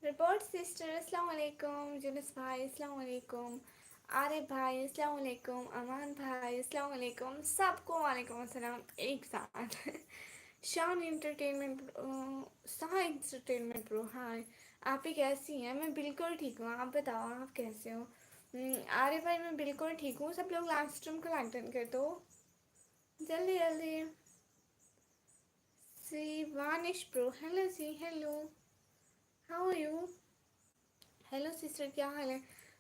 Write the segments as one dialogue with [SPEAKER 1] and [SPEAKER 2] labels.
[SPEAKER 1] Report sister السلام علیکم، یونس بھائی السلام علیکم، عارف بھائی السلام علیکم، امان بھائی السلام علیکم، سب کو وعلیکم السلام ایک ساتھ شان انٹرٹینمنٹ سہا انٹرٹینمنٹ برو ہائے، آپ ہی کیسی ہیں؟ میں بالکل ٹھیک ہوں، آپ بتاؤ آپ کیسے ہو؟ عارف بھائی میں بالکل ٹھیک ہوں، سب لوگ لائف اسٹریم کو لائک ڈن کر دو جلدی جلدی. سی وانش برو ہیلو سی hello, how are you? Hello sister کیا حال ہے؟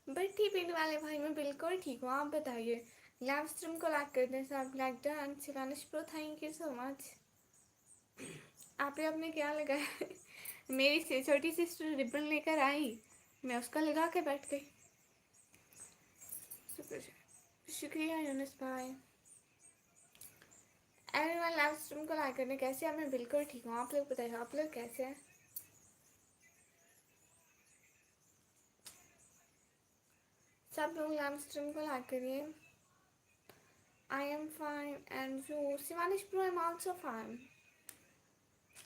[SPEAKER 1] بٹھی پنڈ والے بھائی میں بالکل ٹھیک ہوں، آپ بتائیے. لائف اسٹریم کو لائک کر دیں سب، لائک ڈن. شیوانش برو تھینک یو سو مچ. آپ نے کیا لگایا؟ میری چھوٹی سسٹر ربن لے کر آئی، میں اس کا لگا کے بیٹھ گئی. شکریہ یونس بھائی. ایوری ون لائف اسٹریم کو لائک کرنے کیسے ہیں؟ میں بالکل ٹھیک ہوں، آپ لوگ بتائیے آپ لوگ کیسے ہیں؟ سب لوگ لائف اسٹریم کو لائک کریے. I am fine and you? Shivansh bro I am also fine.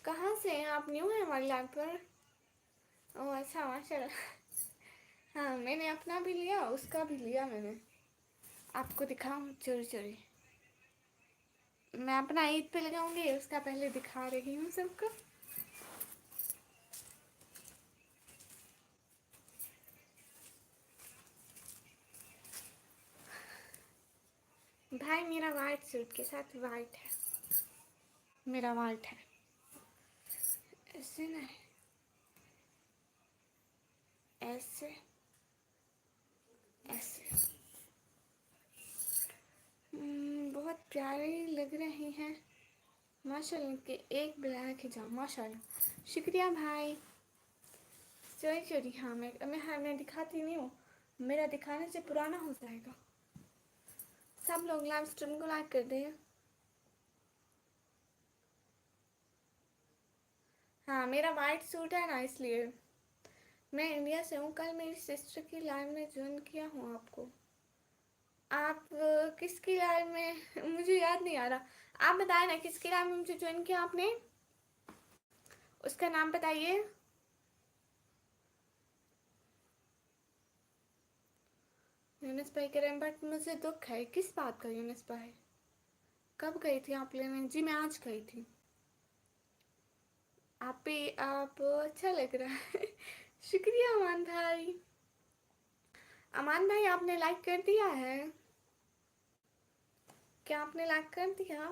[SPEAKER 1] کہاں سے ہیں آپ؟ نیو ہیں ہماری لائف پر؟ اوہ اچھا ماشاء اللہ. ہاں میں نے اپنا بھی لیا اس کا بھی لیا میں نے. آپ کو دکھاؤں چوری چوری؟ میں اپنا عید پہ لگاؤں گی، اس کا پہلے دکھا رہی ہوں سب کو. بھائی میرا وائٹ سوٹ کے ساتھ وائٹ ہے، میرا وائٹ ہے. ایسے نہیں، ایسے ایسے بہت پیارے لگ رہے ہیں ماشاء اللہ. کہ ایک بلیک حجاب ماشاء اللہ. شکریہ بھائی. چوری چوری ہاں میں دکھاتی نہیں ہوں، میرا دکھانے سے پرانا ہو جائے گا. سب لوگ لائف اسٹریم کو لائک کر دیں. ہاں میرا وائٹ سوٹ ہے نا اس لیے. میں انڈیا سے ہوں، کل میری سسٹر کی لائف میں جوائن کیا ہوں آپ کو. آپ کس کی لائف میں؟ مجھے یاد نہیں آ رہا، آپ بتائیں نا کس کی لائف میں مجھے جوائن کیا آپ نے؟ اس کا نام بتائیے. یونس بھائی کہہ رہے ہیں بٹ مجھے دکھ ہے. کس بات کا یونس بھائی؟ کب گئی تھی آپ لینے؟ جی میں آج گئی تھی. آپ اچھا لگ رہا ہے. شکریہ امان بھائی. امان بھائی آپ نے لائک کر دیا ہے؟ کیا آپ نے لائک کر دیا؟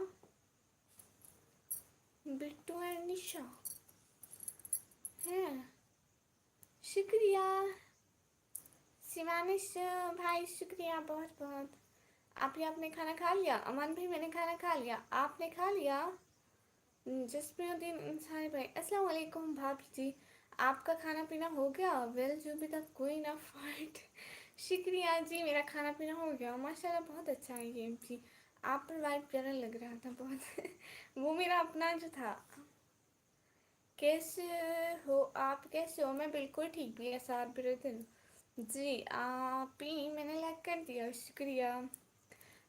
[SPEAKER 1] بٹو اینڈ نشا ہیں. شکریہ شیوانش بھائی، شکریہ بہت بہت. آپ نے کھانا کھا لیا؟ امان بھائی میں نے کھانا کھا لیا، آپ نے کھا لیا؟ جسپریت الدین انصاری بھائی السلام علیکم. بھابھی جی آپ کا کھانا پینا ہو گیا؟ ویل جو بھی تک کوئی نہ فائٹ. شکریہ جی میرا کھانا پینا ہو گیا ماشاء اللہ. بہت اچھا ہے گیم جی، آپ پر وائٹ پیارا لگ رہا تھا بہت. وہ میرا اپنا جو تھا. کیسے ہو آپ؟ کیسے ہو؟ میں بالکل ٹھیک بھی ہے ساتھ بردن. جی آپ ہی میں نے لائک کر دیا، شکریہ.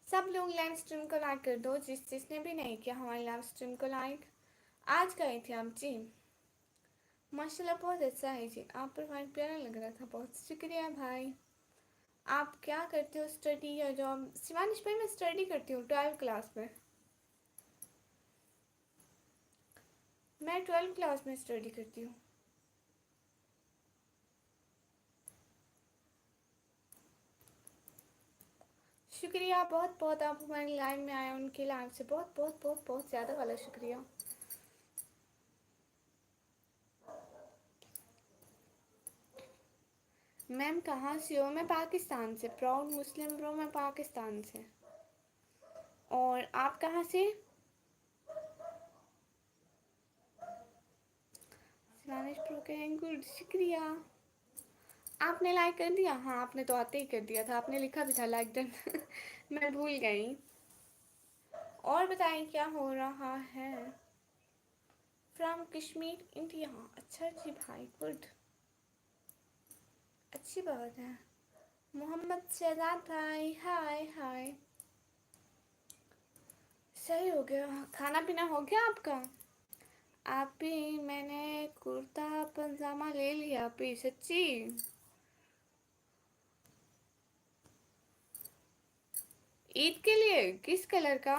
[SPEAKER 1] سب لوگ لائف اسٹریم کو لائک کر دو جس نے بھی نہیں کیا ہماری لائف اسٹریم کو لائک. آج گئی تھی آپ؟ جی ماشاء اللہ بہت اچھا ہے جی، آپ پر وائٹ پیارا لگ رہا تھا بہت. شکریہ بھائی. آپ کیا کرتے ہو، اسٹڈی یا جاب؟ شیوانش بھائی میں اسٹڈی کرتی ہوں 12 کلاس میں. میں 12 کلاس میں اسٹڈی کرتی ہوں. شکریہ بہت بہت. آپ ہماری لائف میں آئے ان کی لائف سے بہت بہت بہت بہت زیادہ والا شکریہ. میم کہاں سے ہو؟ میں پاکستان سے. پراؤڈ مسلم برو میں پاکستان سے. اور آپ کہاں سے؟ شیوانش برو کہیں گڈ. شکریہ. آپ نے لائک کر دیا؟ ہاں آپ نے تو آتے ہی کر دیا تھا، آپ نے لکھا بھی تھا لائک ڈن. میں بھول گئی. اور بتائیں کیا ہو رہا ہے؟ From Kashmir India. اچھا جی بھائی گڈ، اچھی بات ہے. محمد شہزاد بھائی ہائے ہائے. صحیح ہو گیا. کھانا پینا ہو گیا آپ کا؟ आप भी मैंने कुर्ता पजामा ले लिया आप भी सच्ची। ईद के लिए किस कलर का?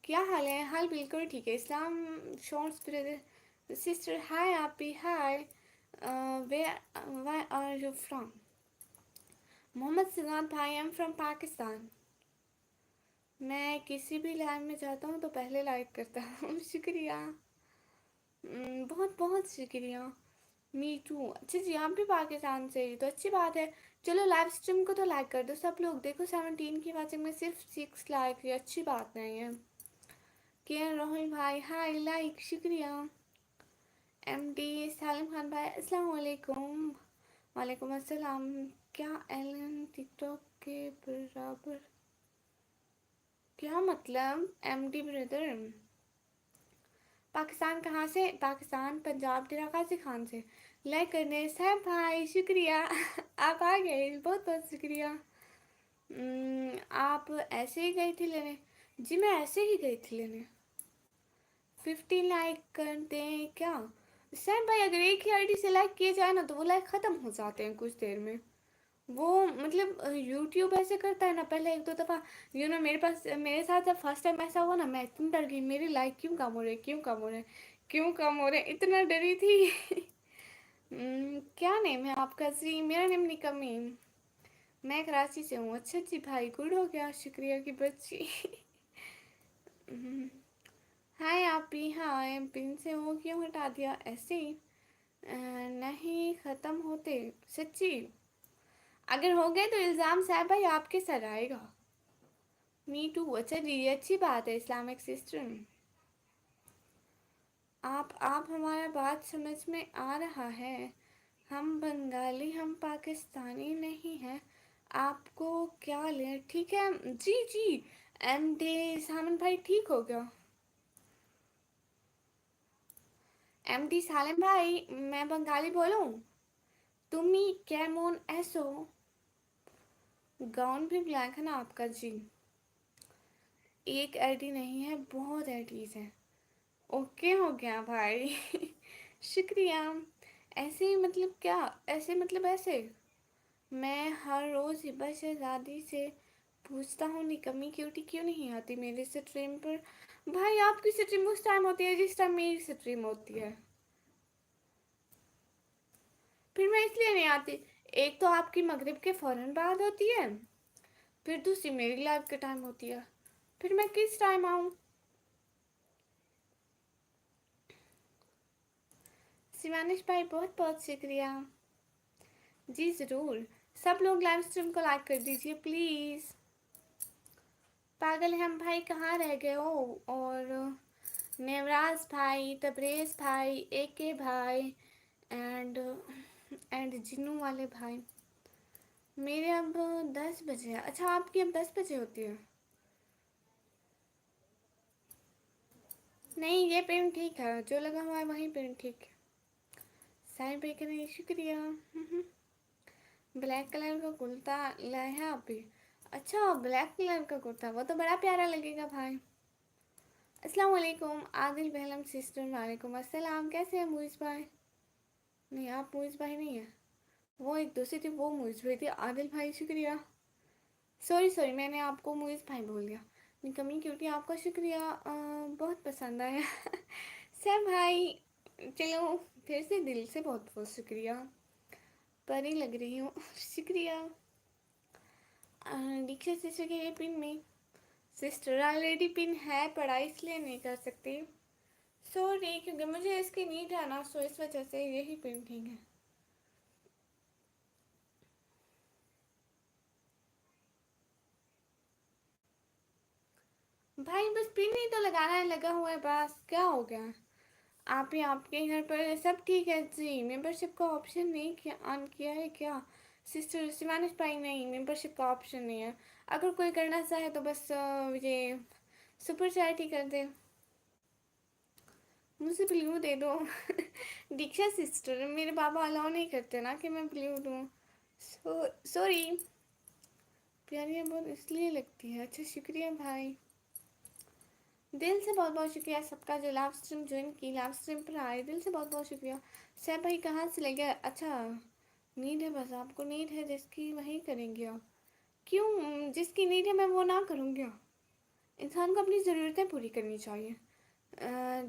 [SPEAKER 1] क्या हाल है? हाल बिल्कुल ठीक है। Islam shorts brother sister hi आप भी हाय। वे वाई are you from? Mohammad Sinan भाई एम फ्रॉम पाकिस्तान। मैं किसी भी लाइव में जाता हूँ तो पहले लाइक करता हूँ शुक्रिया। बहुत बहुत शुक्रिया। Me too. अच्छा जी आप भी पाकिस्तान से ही तो अच्छी बात है। चलो लाइव स्ट्रीम को तो लाइक कर दो सब लोग। देखो 17 की वाचिंग में सिर्फ 6 लाइक है, अच्छी बात नहीं है। के राहुल भाई हाय लाइक शुक्रिया। एमडी सालिम खान भाई अस्सलाम वालेकुम। वालेकुम अस्सलाम। क्या एलन टिकटॉक के बराबर? क्या मतलब एमडी ब्रदर? पाकिस्तान कहाँ से? पाकिस्तान पंजाब डेरा गाजी खान से। लाइक करने साहब भाई शुक्रिया आप आ गए बहुत बहुत शुक्रिया। आप ऐसे ही गई थी लेने? जी मैं ऐसे ही गई थी लेने। 50 लाइक कर दें क्या? सैम भाई अगर एक ही आईडी से लाइक किए जाए ना तो वो लाइक ख़त्म हो जाते हैं कुछ देर में। वो मतलब यूट्यूब ऐसे करता है ना, पहले एक दो दफ़ा मेरे पास मेरे साथ जब फर्स्ट टाइम ऐसा हुआ ना मैं इतनी डर गई, मेरी लाइक क्यों कम हो रहे क्यों कम हो रहे क्यों कम हो रहे, इतना डरी थी। क्या नेम है आपका जी? मेरा नेम निकमी। मैं कराची से हूँ। अच्छा जी भाई गुड हो गया शुक्रिया की बच्ची। हाय आप भी हाय पिन से वो क्यों हटा दिया ऐसे ही? नहीं ख़त्म होते सच्ची। अगर हो गए तो इल्ज़ाम साहब भाई आपके सर आएगा। Me too. अच्छा जी ये अच्छी बात है इस्लामिक सिस्टम। आप हमारा बात समझ में आ रहा है। हम बंगाली हम पाकिस्तानी नहीं हैं। आपको क्या ले ठीक है जी जी। एम डे सामन भाई ठीक हो गया। एम डी सालिम भाई मैं बंगाली बोलूँ? तुमी कैमोन ऐसो? गाउन भी ब्लैक है ना आपका जी? एक आईडी नहीं है बहुत आईडीज हैं। ओके हो गया भाई शुक्रिया। ऐसे ही मतलब क्या? ऐसे मतलब ऐसे? मैं हर रोज़ हिबा शहजादी से पूछता हूँ निकम्मी क्यूटी क्यों नहीं आती मेरे स्ट्रीम पर। भाई आपकी स्ट्रीम उस टाइम होती है जिस टाइम मेरी स्ट्रीम होती है, फिर मैं इसलिए नहीं आती। एक तो आपकी मगरिब के फ़ौरन बाद होती है, फिर दूसरी मेरी लाइव के टाइम होती है, फिर मैं किस टाइम आऊँ? शिवानिश भाई बहुत बहुत शुक्रिया। जी ज़रूर। सब लोग लाइव स्ट्रीम को लाइक कर दीजिए प्लीज़। पागल हम भाई कहाँ रह गए हो? और नेवराज भाई तबरेज़ भाई एके भाई एंड जिन्नू वाले भाई। मेरे अब 10 बजे। अच्छा आपकी अब 10 बजे होती है? नहीं ये पेन ठीक है जो लगा हुआ है वही पेन ठीक है। साइड पे करने शुक्रिया। ब्लैक कलर का कुर्ता लाया है आप भी? अच्छा ब्लैक कलर का कुर्ता वो तो बड़ा प्यारा लगेगा भाई। अस्सलाम वालेकुम आदिल बहलम सिस्टर। वालेकुम अस्सलाम। कैसे हैं मुइज़ भाई? नहीं आप मुइज़ भाई नहीं है, वो एक दूसरी थी वो मुइज़ भाई थी। आदिल भाई शुक्रिया। सॉरी सॉरी मैंने आपको मुइज़ भाई बोल दिया। निकमी क्योंकि आपका शुक्रिया बहुत पसंद आया सर भाई। चलो फिर से दिल से बहुत बहुत शुक्रिया। परी लग रही हूँ शुक्रिया। दीक्षा सिस्टर के ये पिन में सिस्टर ऑलरेडी पिन है पढ़ा इसलिए नहीं कर सकती। सॉरी क्योंकि मुझे इसकी नीड है ना, सो इस वजह से यही पिन ठीक है। भाई बस पिन ही तो लगाना है, लगा हुआ है बस, क्या हो गया? आप ही आपके घर पर सब ठीक है जी? मेंबरशिप का ऑप्शन नहीं किया ऑन किया है क्या? सिस्टर शिवानिश भाई नहीं मेंबरशिप का ऑप्शन नहीं है। अगर कोई करना चाहे तो बस ये सुपर चैट ही कर दे। मुझे ब्लू दे दो दीक्षा सिस्टर मेरे पापा अलाउ नहीं करते ना कि मैं ब्लू दूँ। सॉरी प्यारी बहुत इसलिए लगती है। अच्छा शुक्रिया भाई। दिल से बहुत बहुत शुक्रिया सबका जो लाइव स्ट्रीम ज्वाइन की, लाइव स्ट्रीम पर आए, दिल से बहुत बहुत शुक्रिया। सैफ भाई कहाँ से ले गया? अच्छा, नीड है, बस आपको नीड है जिसकी वही करेंगे आप। क्यों? जिसकी नीड है मैं वो ना करूँगी? इंसान को अपनी ज़रूरतें पूरी करनी चाहिए।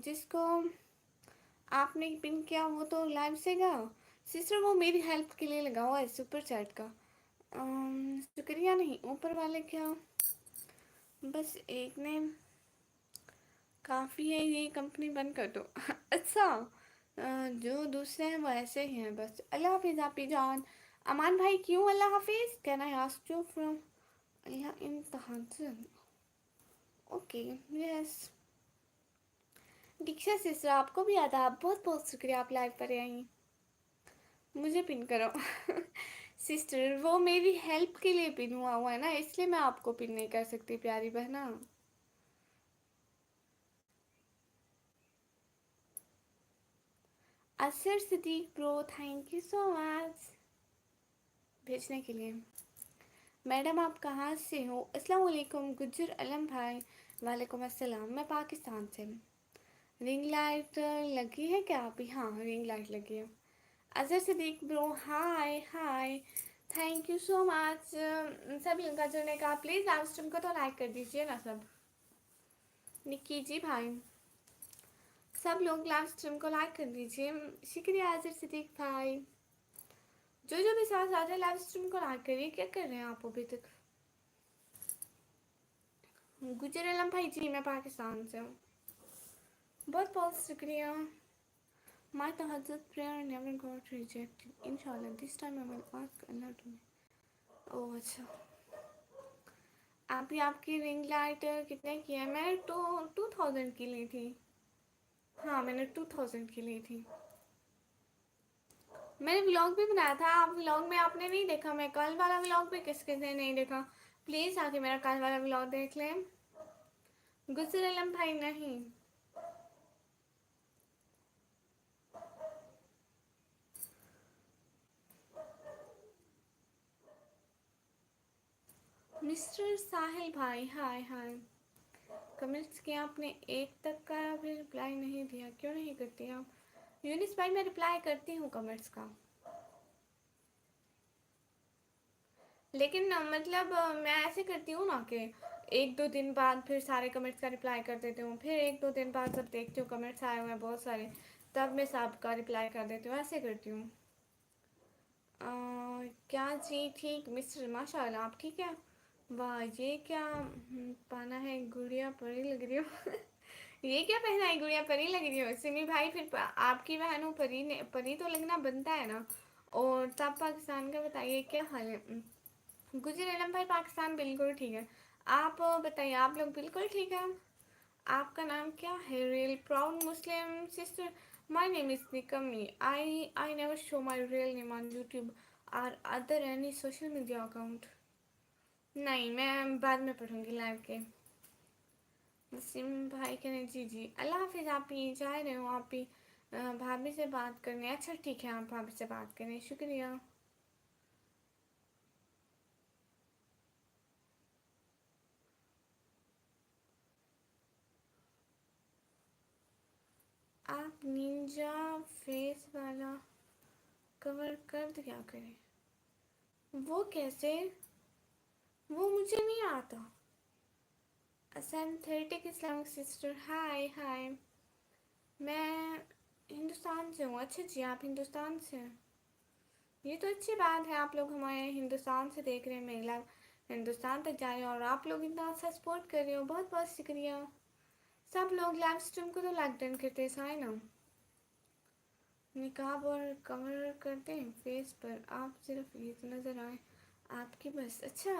[SPEAKER 1] जिसको आपने पिन किया वो तो लाइव से गया। सिस्टर वो मेरी हेल्प के लिए लगा हुआ है सुपर चैट का। शुक्रिया नहीं, ऊपर वाले क्या, बस एक ने काफ़ी है, ये कंपनी बंद कर दो। अच्छा, जो दूसरे हैं वो ऐसे ही हैं बस। अल्लाह हाफिज़ आपी जान। अमान भाई क्यों अल्लाह हाफिज़? Can I ask you from अल्लाह इन तहज्जुद? Okay, yes. दीक्षा सिस्टर आपको भी आता, आप बहुत बहुत शुक्रिया, आप लाइव पर आई। मुझे पिन करो। सिस्टर वो मेरी हेल्प के लिए पिन हुआ है ना, इसलिए मैं आपको पिन नहीं कर सकती प्यारी बहना। असर Sadiq bro, thank you so much भेजने के लिए। मैडम आप कहाँ से हो? अस्सलाम वालेकुम गुज्जर अलम भाई। वालेकुम अस्सलाम, मैं पाकिस्तान से। रिंग लाइट लगी है क्या अभी? हाँ रिंग लाइट लगी है। Azhar Sadiq bro hi hi, thank you so much. सब लड़का जुड़ने का, प्लीज़ लाइव स्ट्रीम को तो लाइक कर दीजिए ना सब। निक्की जी भाई, सब लोग लाइव स्ट्रीम को लाइक कर दीजिए। शुक्रिया अजहर सदीक भाई। जो भी साथ साथ है लाइव स्ट्रीम को लाइक करिए। क्या कर रहे हैं आप अभी तक? गुजर आलम भाई जी मैं पाकिस्तान से हूँ। बहुत बहुत शुक्रिया। My tahajjud prayer never got rejected. Inshallah, this time I will ask Allah to me. ओह अच्छा, अभी आपकी रिंग लाइट कितने की है? मैंने 2000 की ली थी। हाँ मैंने 2000 की ली थी। मैंने व्लॉग भी बनाया था, आप व्लॉग में आपने नहीं देखा। मैं कल वाला व्लॉग भी किस किस ने नहीं देखा, प्लीज़ आके मेरा कल वाला व्लॉग देख लें। गुजर आलम भाई नहीं, मिस्टर साहिल भाई हाय हाय। कमेंट्स किया आपने, एक तक का भी रिप्लाई नहीं दिया, क्यों नहीं करती आप? यूनिस भाई मैं रिप्लाई करती हूँ कमेंट्स का, लेकिन मतलब मैं ऐसे करती हूँ ना कि एक दो दिन बाद फिर सारे कमेंट्स का रिप्लाई कर देती हूँ, फिर एक दो दिन बाद जब देखती हूँ कमेंट्स आए हुए हैं बहुत सारे, तब मैं सबका रिप्लाई कर देती हूँ, ऐसे करती हूँ। क्या जी ठीक मिस्टर, माशाल्लाह आप ठीक है। वाह ये क्या पाना है, गुड़िया परी लग रही हो। ये क्या पहना है, गुड़िया परी लग रही हो? सिमी भाई फिर आपकी बहनों परी ने, परी तो लगना बनता है ना। और तब पाकिस्तान का बताइए क्या हाल है? गुजर आलम भाई पाकिस्तान बिल्कुल ठीक है। आप बताइए, आप लोग बिल्कुल ठीक है? आपका नाम क्या है? Real proud Muslim sister, my name is Nikmi. I never show my real name on YouTube और other any social media account. नहीं मैं बाद में पढ़ूंगी लाइव के। वसीम भाई कहने जी जी अल्लाह हाफिज़। आप ही जा रहे हो, आप ही भाभी से बात करने? अच्छा ठीक है, आप भाभी से बात करें, शुक्रिया। आप निंजा फेस वाला कवर कर क्या करें? वो कैसे? वो मुझे नहीं आता। सिंथेटिक इस्लामिक सिस्टर हाय हाय, मैं हिंदुस्तान से हूँ। अच्छा जी आप हिंदुस्तान से हैं, ये तो अच्छी बात है, आप लोग हमारे हिंदुस्तान से देख रहे हैं, मेला हिंदुस्तान तक जा रहे हैं और आप लोग इतना अच्छा सपोर्ट कर रहे हो, बहुत बहुत शुक्रिया। सब लोग लाइव स्ट्रीम को तो लाइक डन करते हैं ना। निकाब और कवर करते हैं फेस पर, आप सिर्फ ये तो नज़र आए आपकी बस। अच्छा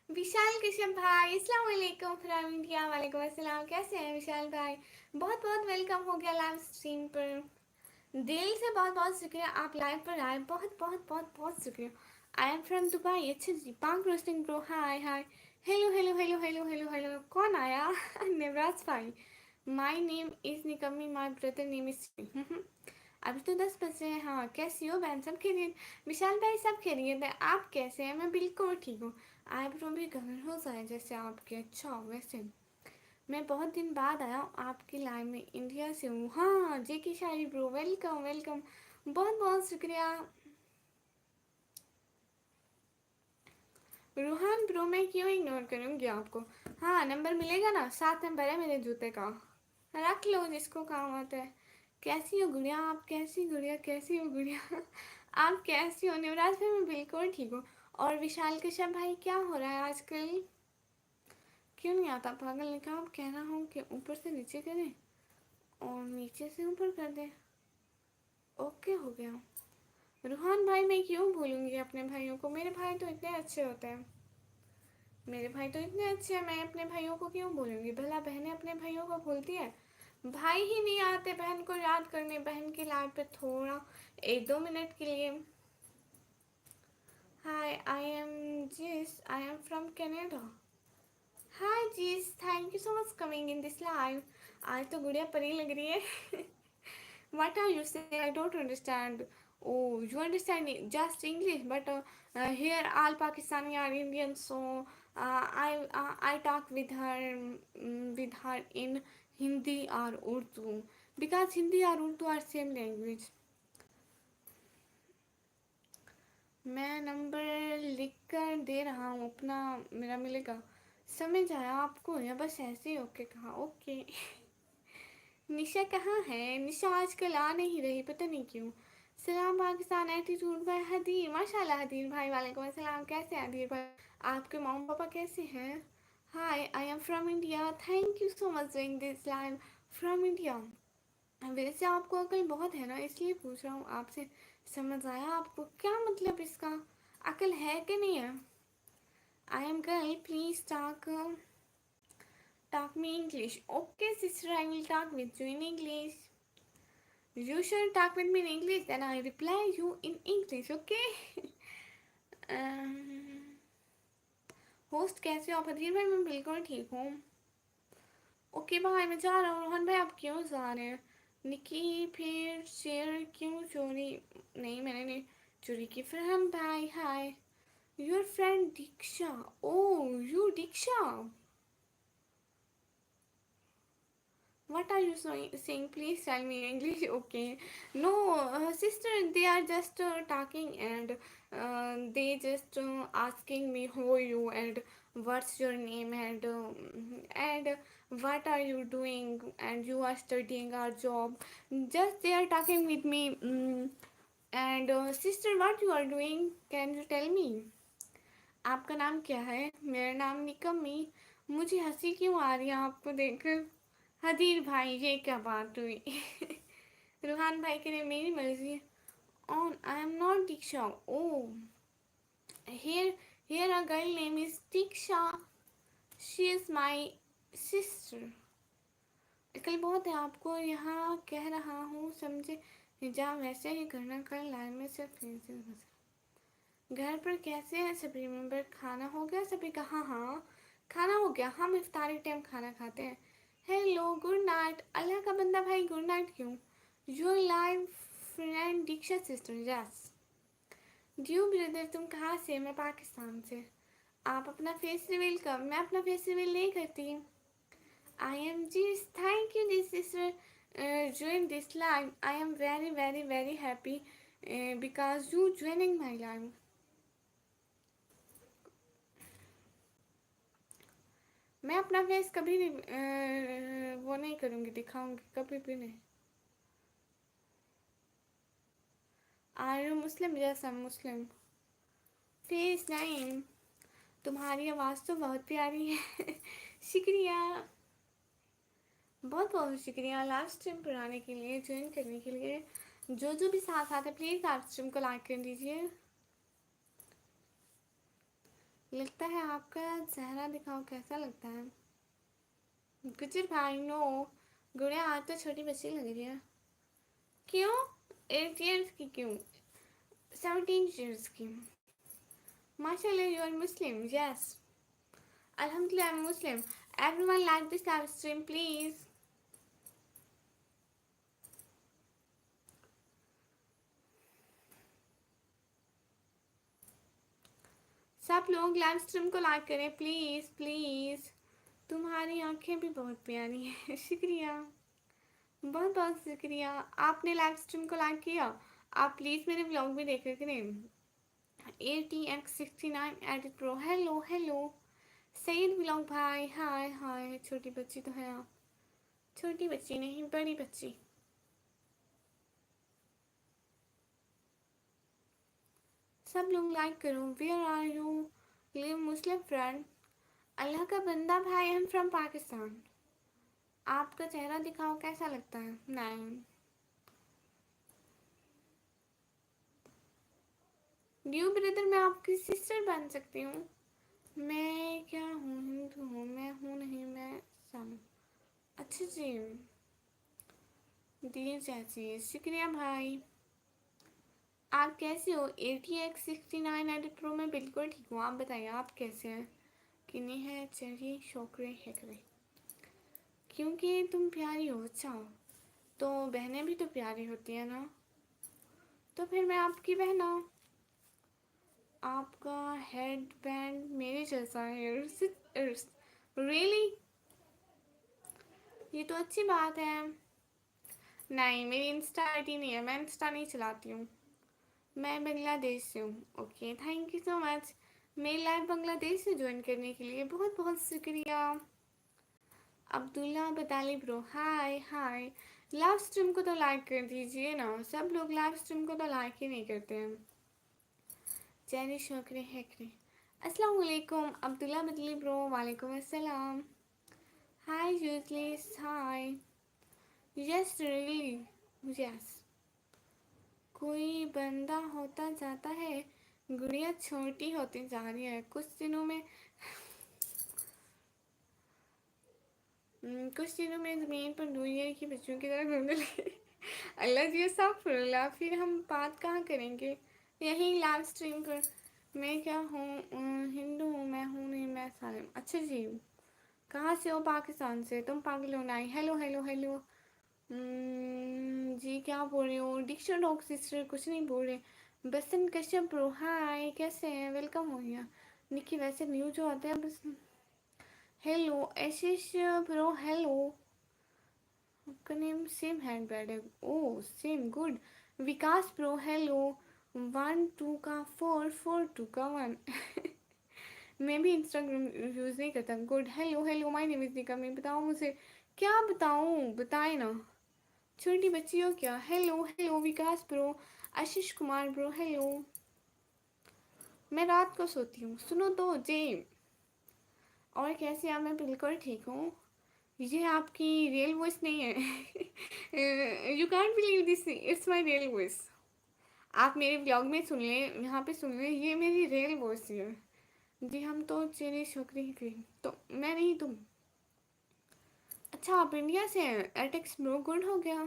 [SPEAKER 1] विशाल कृष्ण भाई अस्सलाम वालेकुम फ्रॉम इंडिया। वालेकुम अस्सलाम, कैसे हैं विशाल भाई? बहुत बहुत वेलकम हो गया लाइव स्ट्रीम पर, दिल से बहुत बहुत शुक्रिया आप लाइव पर आए, बहुत बहुत बहुत बहुत शुक्रिया। I am from Dubai. अच्छा जी पांक roasting bro hi hi. Hello hello hello hello hello hello, कौन आया? निवराज भाई, my name is Nikmi, my brother name is. अभी तो 10 बजे हैं। हाँ कैसी हो बहन? सब खैरियत? विशाल भाई सब खैरियत है, आप कैसे हैं? मैं बिल्कुल ठीक हूँ। आईब्रो भी कलर हो जाए जैसे आपके, अच्छा वैसे मैं बहुत दिन बाद आया हूँ आपकी लाइव में, इंडिया से हूँ। हाँ जे की शाही ब्रो, वेलकम वेलकम, बहुत बहुत शुक्रिया। रूहान ब्रो मैं क्यों इग्नोर करूँगी आपको? हाँ नंबर मिलेगा ना, 7 नंबर है मेरे जूते का, रख लो जिसको काम आता है। कैसी हो गुड़िया आप? कैसी गुड़िया, कैसी हो गुड़िया? आप कैसी हो? युवराज भाई मैं बिल्कुल ठीक हूँ। और विशाल कश्यप भाई क्या हो रहा है आजकल? क्यों नहीं आता पागल ने कहा, आप कहना हो कि ऊपर से नीचे करें और नीचे से ऊपर कर दें। ओके हो गया। रूहान भाई मैं क्यों भूलूंगी अपने भाइयों को, मेरे भाई तो इतने अच्छे होते हैं, मेरे भाई तो इतने अच्छे हैं, मैं अपने भाइयों को क्यों भूलूंगी? भला बहनें अपने भाइयों को भूलती है? भाई ही नहीं आते बहन को याद करने, बहन की लाइफ पे थोड़ा 1-2 मिनट के लिए। हाय आई एम जिस, आई एम फ्रॉम कनाडा। हाय जिस, thank you so much coming in this live. आज तो गुड़िया परी लग रही है। What are you saying? I don't understand. Oh, you understand just English, but here all Pakistani are Indian, so I talk with her in Hindi or Urdu, because Hindi or Urdu are same language. मैं number लिख कर दे रहा हूँ अपना, मेरा मिलेगा। समझ आया आपको या बस ऐसे ही ओके कहा? ओके। निशा कहाँ है? निशा आजकल आ नहीं रही, पता नहीं क्यों। सलाम पाकिस्तान एटीट्यूड भाई हदीर, माशाल्लाह हदीर भाई, वालेकुम अस्सलाम। कैसे हैं हदीर भाई? आपके मम्मी पापा कैसे हैं? Hi I am from India, thank you so much doing this live from India. वैसे आपको अकल बहुत है ना, इसलिए पूछ रहा हूँ आपसे। समझ आया आपको क्या मतलब इसका? अकल है कि नहीं है? I am girl please talk me English. Okay sister, I will talk with you in English. You should talk with me in English, then I reply you in English, okay? Host कैसे हो आप? हदीर भाई मैं बिल्कुल ठीक हूँ। Okay भाई मैं जा रहा हूँ। रोहन भाई आप क्यों जा रहे हैं? निकी फिर शेयर क्यों चोरी? नहीं मैंने नहीं चोरी की। फरहान भाई hi, your friend Diksha. Oh you Diksha, what are you saying? Please tell me English. Okay. No, sister, they are just talking and they just asking me who are you and what's your name and what are you doing and you are studying our job. Just they are talking with me. And sister, what you are doing? Can you tell me? आपका नाम क्या है? मेरा नाम निकम्मी। मुझे हंसी क्यों आ रही है आपको देखकर? हदीर भाई ये क्या बात हुई? रूहान भाई के लिए मेरी मर्जी। On I am not Diksha. Oh here a girl name is Diksha, she is my sister. कल बहुत है आपको यहाँ कह रहा हूँ समझे, हिजाब वैसे ही करना, कल लाइन में सिर्फ घर पर कैसे हैं सभी मेंबर? खाना हो गया सभी का? हाँ हाँ खाना हो गया, हम इफ्तारी टाइम खाना खाते हैं। Hello good night. अल्लाह का बंदा भाई गुड नाइट क्यों? Your live friend Diksha sister, yes. Due brother तुम कहाँ से? मैं पाकिस्तान से। आप अपना फेस रिवील कर? मैं अपना फेस रिवील नहीं करती। आई एम जी, thank you this sister join this live. I am very very very happy because you joining my live. मैं अपना फेस कभी नहीं वो नहीं करूँगी, दिखाऊंगी कभी भी नहीं। Are you Muslim? Yes I am Muslim. Face नहीं, तुम्हारी आवाज़ तो बहुत प्यारी है। शुक्रिया, बहुत बहुत शुक्रिया लाइव स्ट्रीम पर आने के लिए, ज्वाइन करने के लिए। जो भी साथ साथ है प्लीज़ लाइव स्ट्रीम को लाइक कर दीजिए। लगता है आपका चेहरा दिखाओ कैसा लगता है? गुजर भाई नो, गुड़िया आज तो छोटी बच्ची लग रही है। क्यों? 8 ईयर्स की क्यों? 17 ईयर्स की। माशाल्लाह you are Muslim, yes. Alhamdulillah I'm Muslim. Everyone like this live stream please. सब लोग लाइव स्ट्रीम को लाइक करें प्लीज़ प्लीज़। تمہاری آنکھیں بھی بہت پیاری ہیں شکریہ، بہت بہت شکریہ. آپ نے لائیو اسٹریم کو لائک کیا؟ آپ پلیز میرے بلاگ بھی دیکھ کریں. ATX69 ایڈٹ پرو، ہیلو ہیلو. سعید بلاگ بھائی ہائے ہائے. چھوٹی بچی تو ہے آپ، چھوٹی بچی نہیں بڑی بچی. سب لوگ لائک کرو. Where are you live Muslim friend? اللہ کا بندہ بھائی، ایم فرام پاکستان. آپ کا چہرہ دکھاؤ کیسا لگتا ہے. نہیں ڈیو بردر، میں آپ کی سسٹر بن سکتی ہوں. میں کیا ہوں، ہندو ہوں. میں ہوں نہیں، میں سام. اچھا جی، دیر چاچی شکریہ بھائی. آپ کیسے ہو؟ ATX69 ایڈٹ پرو میں بالکل ٹھیک ہوں. آپ بتائیے آپ کیسے ہیں؟ کنی ہے چری شوکرے ہیکرے. کیونکہ تم پیاری ہو. اچھا، تو بہنیں بھی تو پیاری ہوتی ہیں نا. تو پھر میں آپ کی بہن ہوں. آپ کا ہیڈ بینڈ میرے جیسا ہے. ریئلی؟ یہ تو اچھی بات ہے. نہیں میری انسٹا آئی ڈی نہیں ہے، میں انسٹا نہیں چلاتی ہوں. میں بنگلہ دیش سے ہوں. اوکے تھینک یو سو مچ میری لائف بنگلہ دیش سے جوائن کرنے کے لیے. بہت بہت شکریہ. عبداللہ بطالی برو ہائے ہائے. لائیو اسٹریم کو تو لائک کر دیجئے نا. سب لوگ لائیو اسٹریم کو تو لائک ہی نہیں کرتے ہیں. چیری شوکرے ہیکرے. السلام علیکم عبداللہ بطالی برو. وعلیکم السلام. Hi useless hi. Yes really yes. کوئی بندہ ہوتا جاتا ہے، گڑیا چھوٹی ہوتی جا رہی ہے. کچھ دنوں میں زمین پر دنیا کی بچوں کی طرح گھومنے لگے. اللہ جی استغفر اللہ. پھر ہم بات کہاں کریں گے؟ یہی لائیو اسٹریم پر. میں کیا ہوں، ہندو ہوں. میں ہوں نہیں، میں سالم. اچھا جی، کہاں سے ہو؟ پاکستان سے. تم پاگل ہو. نہیں ہیلو ہیلو ہیلو. جی کیا بول رہے ہو؟ ڈکشن ڈاگ سسٹر کچھ نہیں بول رہے. بسن کشپ برو ہائے، کیسے ہیں؟ ویلکم ہو گیا. نکی ویسے نیو جو آتے ہیں بس. ہیلو ایشش برو ہیلو. آپ کا نیم سیم ہینڈ بیڈ ہے. او سیم گڈ. وکاس برو ہیلو. 1 2 کا 4 4 2 کا 1. میں بھی انسٹاگرام یوز نہیں کرتا. گڈ. ہیلو ہیلو مائی نیم از نکا. میں بتاؤں مجھے کیا بتاؤں، بتائیں نا. چھوٹی بچی ہو کیا؟ ہیلو ہیلو وکاس برو. آشیش کمار برو ہیلو. میں رات کو سوتی ہوں. سنو تو جی. اور کیسے آپ؟ میں بالکل ٹھیک ہوں. یہ آپ کی ریئل وائس نہیں ہے. You can't believe this, it's my real voice. آپ میرے بلاگ میں سن لیں، یہاں پہ سن لیں، یہ میری ریئل وائس ہے. جی ہم تو چیری شوکری کی تو میں نہیں تم. اچھا آپ انڈیا سے ہیں. ایٹیکس برو گڈ ہو گیا.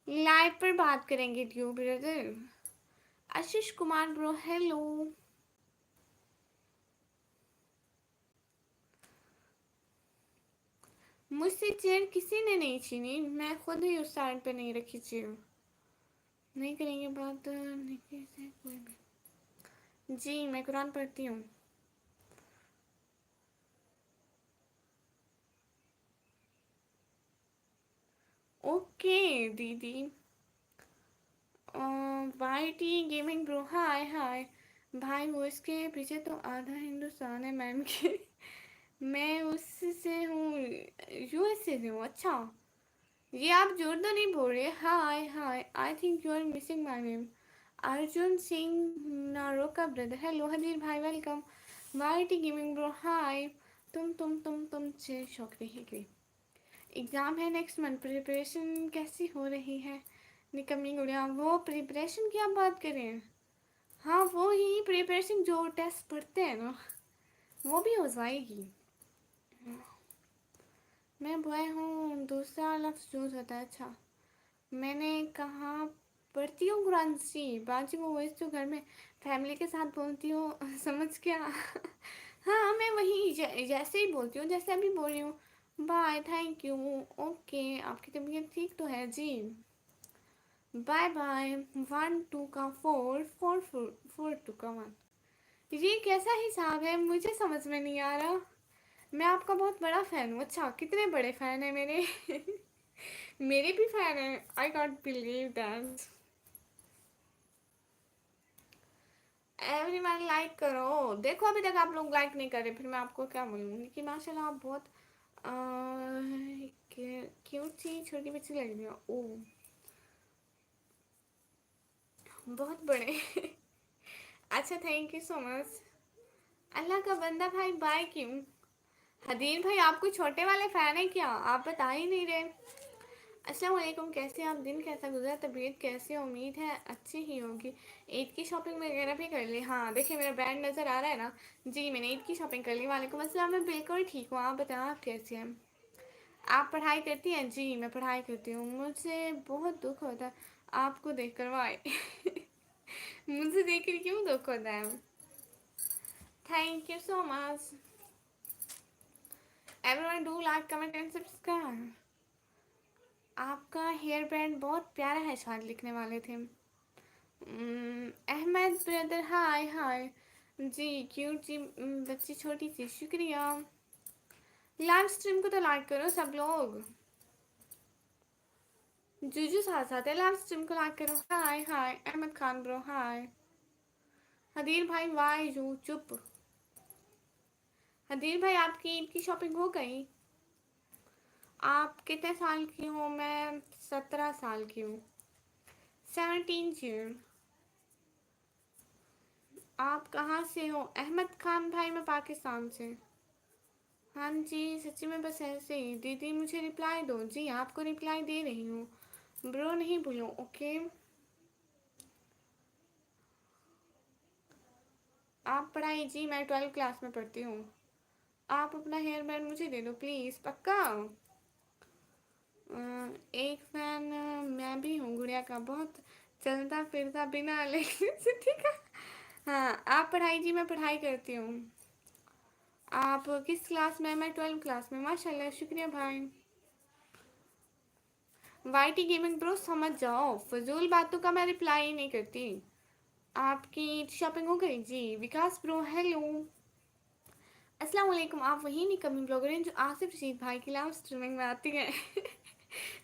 [SPEAKER 1] لائیو پر بات کریں گے ڈیو بردر. آشیش کمار برو ہیلو. مجھ سے چیئر کسی نے نہیں چھینی، میں خود ہی اس سائڈ پہ نہیں رکھی چیئر. نہیں کریں گے بات نہیں سے کوئی بھی. جی میں قرآن پڑھتی ہوں. اوکے دیدی. وائی ٹی گیمنگ برو ہائے ہائے. بھائی وہ اس کے پیچھے تو آدھا ہندوستان ہے میم کے. میں اس سے ہوں، یو ایس اے سے ہوں. اچھا یہ آپ جھوٹ تو نہیں بول رہے؟ Hi hi. I think you are missing my name. Arjun Singh نارو کا بردر ہیلو. حدیر بھائی ویلکم. وائی ٹی گیمنگ برو ہائے. تم سے شوکری ہے کہ ایگزام ہے نیکسٹ منتھ. پریپریشن کیسی ہو رہی ہے؟ نکمی گڑیا. وہ پریپریشن کی آپ بات کریں؟ ہاں وہی پریپریشن جو ٹیسٹ پڑھتے ہیں نا، وہ بھی ہو جائے گی. میں بوائے ہوں. دوسرا لفظ یوز ہوتا ہے. اچھا میں نے کہا پڑھتی ہوں قرآن. سی باجی وہ ویسے تو گھر میں فیملی کے ساتھ بولتی ہوں. سمجھ کیا؟ ہاں میں وہی جیسے ہی بولتی ہوں جیسے ابھی بول رہی ہوں. Bye thank you. اوکے آپ کی طبیعت ٹھیک تو ہے جی. Bye bye. 1 2 کا 4 4 4 2 کا 1. یہ کیسا حساب ہے؟ مجھے سمجھ میں نہیں آ رہا. मैं आपका बहुत बड़ा फ़ैन हूँ। अच्छा, कितने बड़े फ़ैन हैं मेरे? मेरे भी फ़ैन हैं। I can't believe that. Everyone like करो। देखो अभी तक आप लोग लाइक नहीं कर रहे, फिर मैं आपको क्या बोलूँगी कि माशाल्लाह आप बहुत क्यूट सी छोटी बच्ची लग रही हो। ओह, बहुत बड़े। अच्छा, थैंक यू सो मच। अल्लाह का बंदा भाई, बाय क्यों? हदीर भाई, आप कोई छोटे वाले फ़ैन है क्या? आप बता ही नहीं रहे। अस्सलाम वालेकुम, कैसे हैं आप? दिन कैसा गुजरा? तबीयत कैसी है? उम्मीद है अच्छी ही होगी। ईद की शॉपिंग वगैरह भी कर ली? हाँ, देखिए मेरा बैंड नज़र आ रहा है ना। जी, मैंने ईद की शॉपिंग कर ली। वालेकुम अस्सलाम, मैं बिल्कुल ठीक हूँ। आप बताएं, आप कैसी हैं? आप पढ़ाई करती हैं? जी, मैं पढ़ाई करती हूँ। मुझे बहुत दुख होता है आपको देख कर। वाई? मुझे देख कर क्यों दुख होता है? Thank you so much. Everyone do like, comment and subscribe. आपका हेयर बैंड बहुत प्यारा है, शायद लिखने वाले थे। अहमद ब्रदर, हाय हाय। जी क्यूट जी, बच्ची छोटी सी, शुक्रिया। लाइव स्ट्रीम को तो लाइक करो सब लोग। जुजू साथ साथ है, लाइव स्ट्रीम को लाइक करो। हाय हाय अहमद खान ब्रो, हाय। हदीर भाई, वाई यू चुप? हदीर भाई, आपकी ईद की शॉपिंग हो गई? आप कितने साल की हो? मैं 17 साल की हूँ। 17 ईयर। आप कहाँ से हो? अहमद खान भाई, मैं पाकिस्तान से। हाँ जी, सच्ची में बस ऐसे ही। दीदी मुझे रिप्लाई दो। जी, आपको रिप्लाई दे रही हूँ। ब्रो नहीं बोलो, ओके? आप पढ़ाई? जी, मैं 12th क्लास में पढ़ती हूँ। आप अपना हेयर बैंड मुझे दे दो प्लीज़, पक्का? एक फैन मैं भी हूँ गुड़िया का, बहुत चलता फिरता बिना लेकिन से, ठीक है। हाँ, आप पढ़ाई? जी, मैं पढ़ाई करती हूँ। आप किस क्लास में? मैं 12th क्लास में। माशाल्लाह, शुक्रिया भाई। वाईटी गेमिंग ब्रो, समझ जाओ, फजूल बातों का मैं रिप्लाई ही नहीं करती। आपकी शॉपिंग हो गई? जी। विकास ब्रो, हेलो। अस्सलाम वालेकुम। आप वही निकम्मी ब्लॉगर हैं जो आसिफ रशीद भाई की लाइव स्ट्रीमिंग में आती हैं?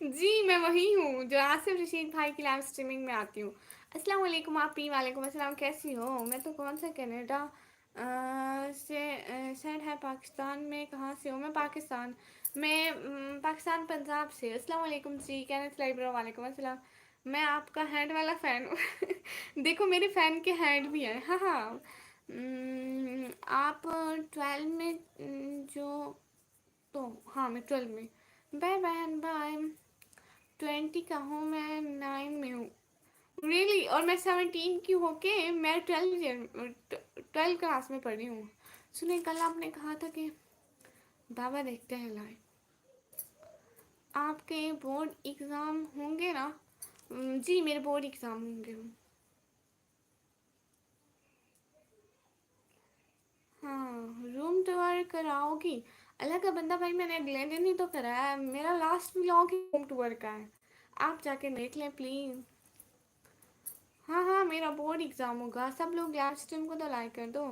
[SPEAKER 1] जी, मैं वही हूँ जो आसिफ रशीद भाई की लाइव स्ट्रीमिंग में आती हूँ। अस्सलाम वालेकुम। आप पी? वालेकुम अस्सलाम, कैसी हो? मैं तो कौन सा कनाडा से सेड है। पाकिस्तान में कहाँ से हो? मैं पाकिस्तान में, पाकिस्तान पंजाब से। अस्सलाम वालेकुम जी, कैनेथ लाइब्रो, वालेकुम अस्सलाम। मैं आपका हैंड वाला फ़ैन हूँ। देखो मेरे फ़ैन के हैंड भी हैं। हाँ हाँ। आप 12 में, जो, तो हाँ मैं 12 में। बाय बहन, बाय। 20 का हूँ मैं, 9 में हूँ। रियली? और मैं 17 की होके मैं 12 क्लास में पढ़ी हूँ। सुनिए, कल आपने कहा था कि बाबा देखते हैं लाइव। आपके बोर्ड एग्ज़ाम होंगे ना? जी, मेरे बोर्ड एग्ज़ाम होंगे। हाँ, रूम टूर कराओगी? अल्लाह का बंदा भाई, मैंने अगले दिन ही तो कराया। मेरा लास्ट व्लॉग ही रूम टूर का है। आप जाके देख लें प्लीज़। हाँ हाँ, मेरा बोर्ड एग्ज़ाम होगा। सब लोग लाइव स्ट्रीम को तो लाइक कर दो।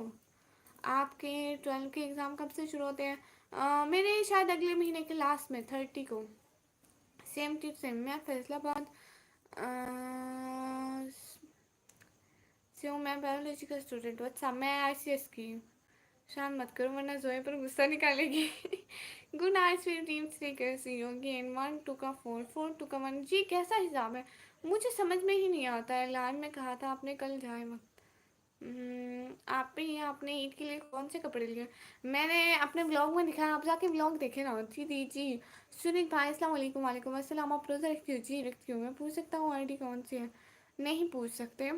[SPEAKER 1] आपके 12 के एग्ज़ाम कब से शुरू होते हैं? मेरे शायद अगले महीने के लास्ट में, 30 को। Same to same. मैं फैसलाबाद से हूँ। मैं बायोलॉजी का स्टूडेंट हूँ। अच्छा, मैं ICS की हूँ। शांत मत करो वरना जोए पर गुस्सा निकालेगी। Good night sweet team, three कैसी हो? गेन 1 2 का 4 4 2 का 1। जी, कैसा हिसाब है? मुझे समझ में ही नहीं आता है। लाइव में कहा था आपने कल जाए वक्त। आप ही, आपने ईद के लिए कौन से कपड़े लिए? मैंने अपने ब्लॉग में दिखाया, आप जाके ब्लॉग देखे ना। जी दी जी। सुनील भाई, अस्सलाम वालेकुम। वालेकुम अस्सलाम। आप रोज़ा रखती हो? जी रखती हूँ। मैं पूछ सकता हूँ आईडी कौन सी है? नहीं पूछ सकते।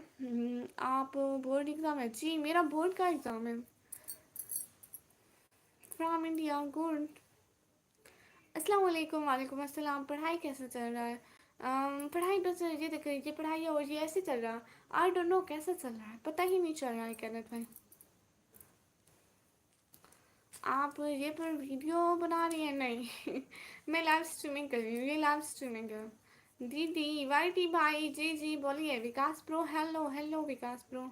[SPEAKER 1] आप बोर्ड एग्ज़ाम है? जी, मेरा बोर्ड का एग्ज़ाम है। From India, good. अस्सलाम वालेकुम। वालेकुम अस्सलाम। पढ़ाई कैसा चल रहा है? पढ़ाई बस ये देख लीजिए, पढ़ाई और ये ऐसे चल रहा। आई डोंट नो कैसा चल रहा है, पता ही नहीं चल रहा है कहने भाई। आप ये पर वीडियो बना रही हैं? नहीं। मैं लाइव स्ट्रीमिंग कर रही हूँ, ये लाइव स्ट्रीमिंग है। दीदी, वाईटी भाई, जी जी बोलिए। विकास प्रो, हेलो हेलो विकास प्रो।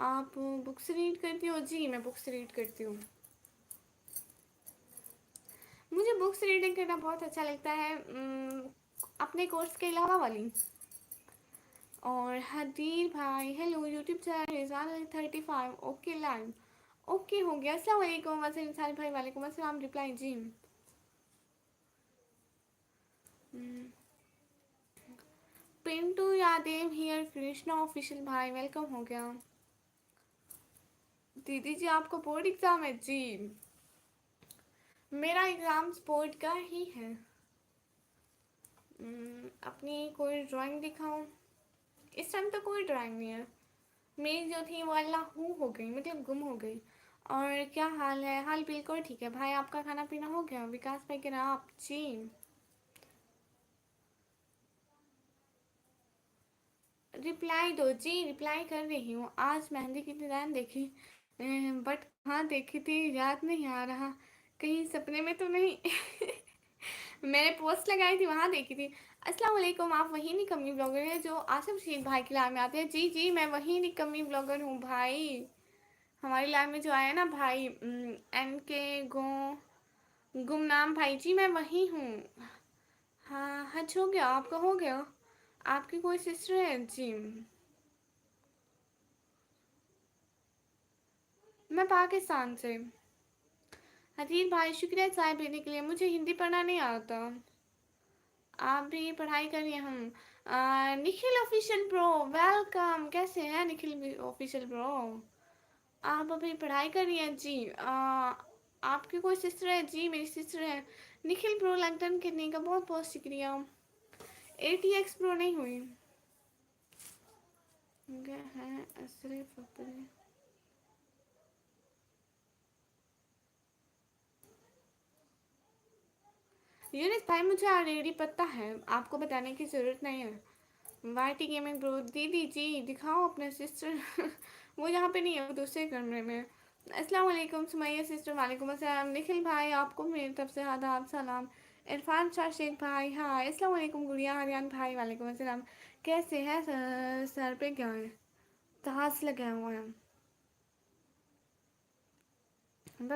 [SPEAKER 1] آپ بکس ریڈ کرتی ہو؟ جی میں بکس ریڈ کرتی ہوں. مجھے بکس ریڈنگ کرنا بہت اچھا لگتا ہے، اپنے کورس کے علاوہ والی. اور حدیر بھائی ہیلو، یوٹیوب چینل رضوان 35 اوکے لائن اوکے ہو گیا. السلام علیکم وسیم انصاری بھائی. وعلیکم السلام. رپلائی جی. پنٹو یادیو ہیئر. کرشنا آفیشل بھائی ویلکم ہو گیا. دیدی جی آپ کو بورڈ ایگزام ہے؟ جی میرا ایگزام سپورٹ کا ہی ہے. اپنی کوئی ڈرائنگ دکھاؤں؟ اس ٹائم تو کوئی ڈرائنگ نہیں ہے. میری جو تھی وہ اللہ ہو گئی، مطلب گم ہو گئی. اور کیا حال ہے؟ حال بالکل ٹھیک ہے بھائی. آپ کا کھانا پینا ہو گیا؟ وکاس بھائی کہنا آپ. جی رپلائی دو. جی رپلائی کر رہی ہوں. آج مہندی کی ڈیزائن دیکھی بٹ کہاں دیکھی تھی یاد نہیں آ رہا. کہیں سپنے میں تو نہیں؟ میں نے پوسٹ لگائی تھی وہاں دیکھی تھی. السلام علیکم. آپ وہی نکمی بلاگر ہیں جو آصف شیر بھائی کی لائن میں آتے ہیں؟ جی جی میں وہی نکمی بلاگر ہوں بھائی. ہماری لائن میں جو آیا نا بھائی این کے گمنام بھائی، جی میں وہی ہوں. ہاں حج ہو گیا. آپ کا ہو گیا؟ آپ کی کوئی سسٹر ہے؟ جی میں پاکستان سے. حدیر بھائی شکریہ چائے پینے کے لیے. مجھے ہندی پڑھنا نہیں آتا. آپ بھی پڑھائی کریے. ہم نکھل آفیشیل برو ویلکم. کیسے ہیں نکھل آفیشیل برو؟ آپ ابھی پڑھائی کر رہی ہیں؟ جی آپ کی کوئی سسٹر ہے؟ جی میری سسٹر ہے. نکھل برو لنکن کرنے کا بہت بہت شکریہ. 80x پرو نہیں ہوئی ہے صرف اپنے. یونس بھائی مجھے آلریڈی پتہ ہے، آپ کو بتانے کی ضرورت نہیں ہے. وائی ٹی گیمنگ برو. دیدی جی دکھاؤ اپنا سسٹر. وہ یہاں پہ نہیں ہے، وہ دوسرے کمرے میں. السلام علیکم سمیہ سسٹر. وعلیکم السلام. نکھل بھائی آپ کو میری طرف سے آداب سلام. عرفان شاہ شیخ بھائی ہائے. السلام علیکم. گڑیا آریان بھائی وعلیکم السلام. کیسے ہیں؟ سر پہ کیا ہے؟ تاج لگا ہوا ہے.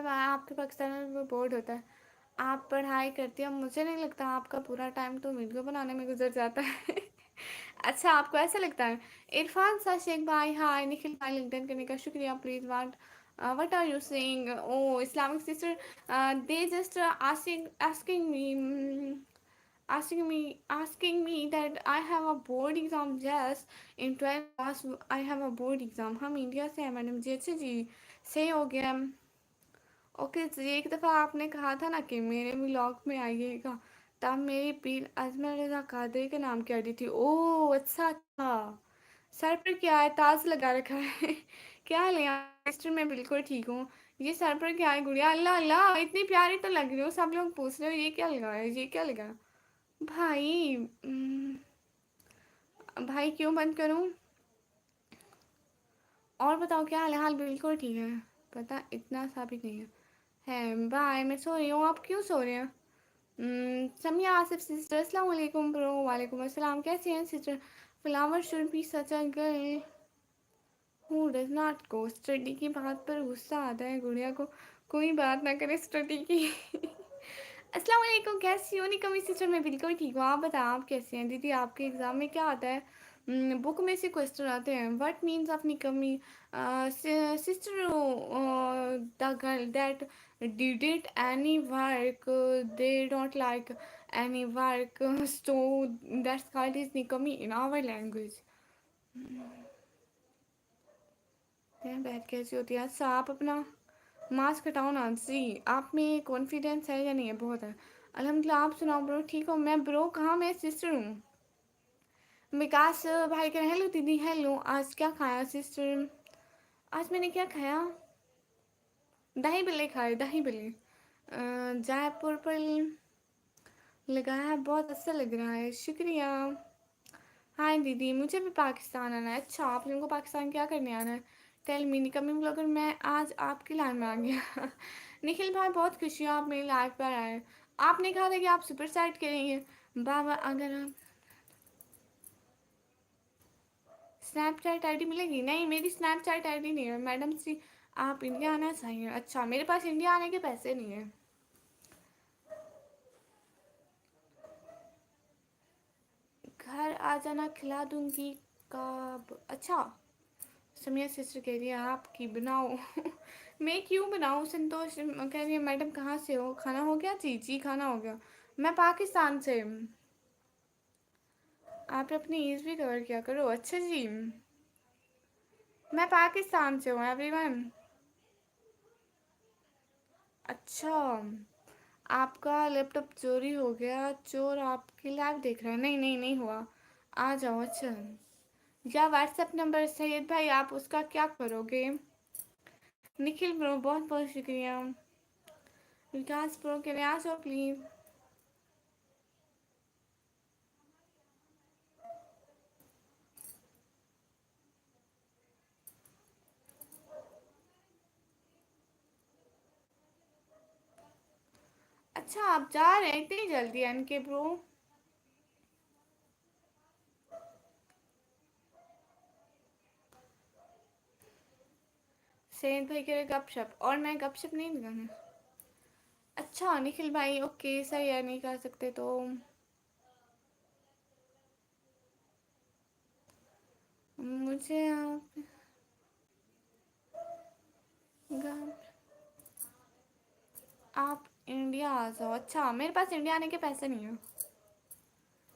[SPEAKER 1] آپ کے پاکستان میں بورڈ ہوتا ہے. آپ پڑھائی کرتی ہیں. مجھے نہیں لگتا. آپ کا پورا ٹائم تو ویڈیو بنانے میں گزر جاتا ہے. اچھا آپ کو ایسا لگتا ہے. عرفان سا شیخ بھائی ہائے. نکھل بھائی لنکڈن کرنے کا شکریہ. Please what are you saying? Oh Islamic sister, they just asking me that I have a board exam. Yes, in 12th class I have a board exam. ہم انڈیا سے ہیں میڈم جی. اچھا جی صحیح ہو گیا. اوکے جی. ایک دفعہ آپ نے کہا تھا نا کہ میرے ولاگ میں آئیے گا، تب میری پیر ازمر رضا قادری کے نام کی آئی ڈی تھی. او اچھا تھا. سر پر کیا ہے؟ تاج لگا رکھا ہے. کیا لیں سسٹر؟ میں بالکل ٹھیک ہوں. یہ سر پر کیا ہے گڑیا؟ اللہ اللہ اتنی پیاری تو لگ رہی ہو. سب لوگ پوچھ رہے ہو یہ کیا لگا ہے، یہ کیا لگا. بھائی بھائی کیوں بند کروں؟ اور بتاؤ کیا حال ہے؟ حال بالکل ٹھیک ہے. پتہ اتنا سا بھی نہیں ہے. بائے میں سو رہی ہوں. آپ کیوں سو رہے ہیں؟ سمیہ آصف سسٹر. السلام علیکم برو. وعلیکم السلام. کیسے ہیں sister? Flower should be such a girl who does not go. Study کی بات پر غصہ آتا ہے گڑیا کو. کوئی بات نہ کرے اسٹڈی کی. السلام علیکم. کیسی ہو نکمی سسٹر؟ میں بالکل ٹھیک ہوں. آپ بتائیں آپ کیسے ہیں؟ دیدی آپ کے ایگزام میں کیا آتا ہے؟ بک میں سے کوسچن آتے ہیں. What means of Nikmi sister? The girl that didn't any work, they don't like any work, so that's called is nikami in our language. بہت کیسی ہوتی ہے. اچھا آپ اپنا ماسک ہٹاؤ نا. جی آپ میں کانفیڈینس ہے یا نہیں ہے؟ بہت ہے الحمد للہ. آپ سناؤ برو ٹھیک ہو؟ میں برو کہاں، میں سسٹر ہوں. وکاس بھائی کہہ رہے ہیلو دیدی. ہیلو. آج کیا کھایا سسٹر؟ آج میں نے کیا کھایا؟ دہی بلے کھائے. دہی بلے جے پور پر لگایا ہے. بہت اچھا لگ رہا ہے. شکریہ. ہائے دیدی مجھے بھی پاکستان آنا ہے. اچھا آپ لوگوں کو پاکستان کیا کرنے آنا ہے؟ Tell me Nikmi blogger. میں آج آپ کی لائن میں آ گیا. نکھل بھائی بہت خوشی ہوں آپ میری لائف پر آئے. آپ نے کہا تھا کہ آپ سپر سائٹ کریں گے. بابا اگر آپ स्नैपचैट आईडी मिलेगी? नहीं, मेरी स्नैपचैट आईडी नहीं है मैडम जी, आप इंडिया आना चाहिए। अच्छा, मेरे पास इंडिया आने के पैसे नहीं है। घर आ जाना, खिला दूंगी। कब? अच्छा, समिया सिस्टर कह रही है आपकी बनाओ। मैं क्यों बनाऊँ? संतोष कह रही है मैडम कहाँ से हो, खाना हो गया? जी जी खाना हो गया। मैं पाकिस्तान से। आप अपनी एज भी कवर किया करो। अच्छा जी, मैं पाकिस्तान से हूँ एवरीवन। अच्छा, आपका लैपटॉप चोरी हो गया, चोर आपकी लाइव देख रहा है? नहीं नहीं नहीं हुआ, आ जाओ। अच्छा, या व्हाट्सएप नंबर सैयद भाई, आप उसका क्या करोगे? निखिल ब्रो बहुत बहुत शुक्रिया। विकास ब्रो के लिए आ जाओ प्लीज़। अच्छा, आप जा रहे हैं इतनी जल्दी एनके ब्रो? सैयद भाई के लिए गपशप, और मैं गपशप नहीं लगाना। अच्छा निखिल भाई, ओके सही है, नहीं कर सकते तो मुझे आप इंडिया आ जाओ। अच्छा, मेरे पास इंडिया आने के पैसे नहीं है।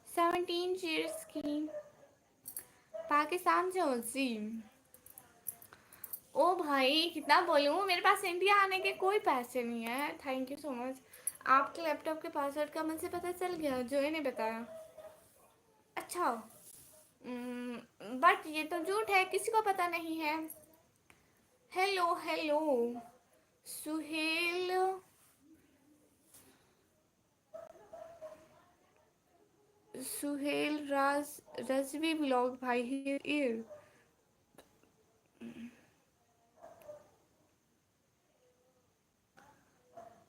[SPEAKER 1] 17 चीयर्स की। पाकिस्तान से हो जी? ओ भाई कितना बोलूँ, मेरे पास इंडिया आने के कोई पैसे नहीं है। Thank you so much. आपके लैपटॉप के पासवर्ड का मुझे पता चल गया, जो ही नहीं बताया। अच्छा, बट ये तो झूठ है, किसी को पता नहीं है। Hello hello Suhail, Suhail Rizvi blog भाई हियर।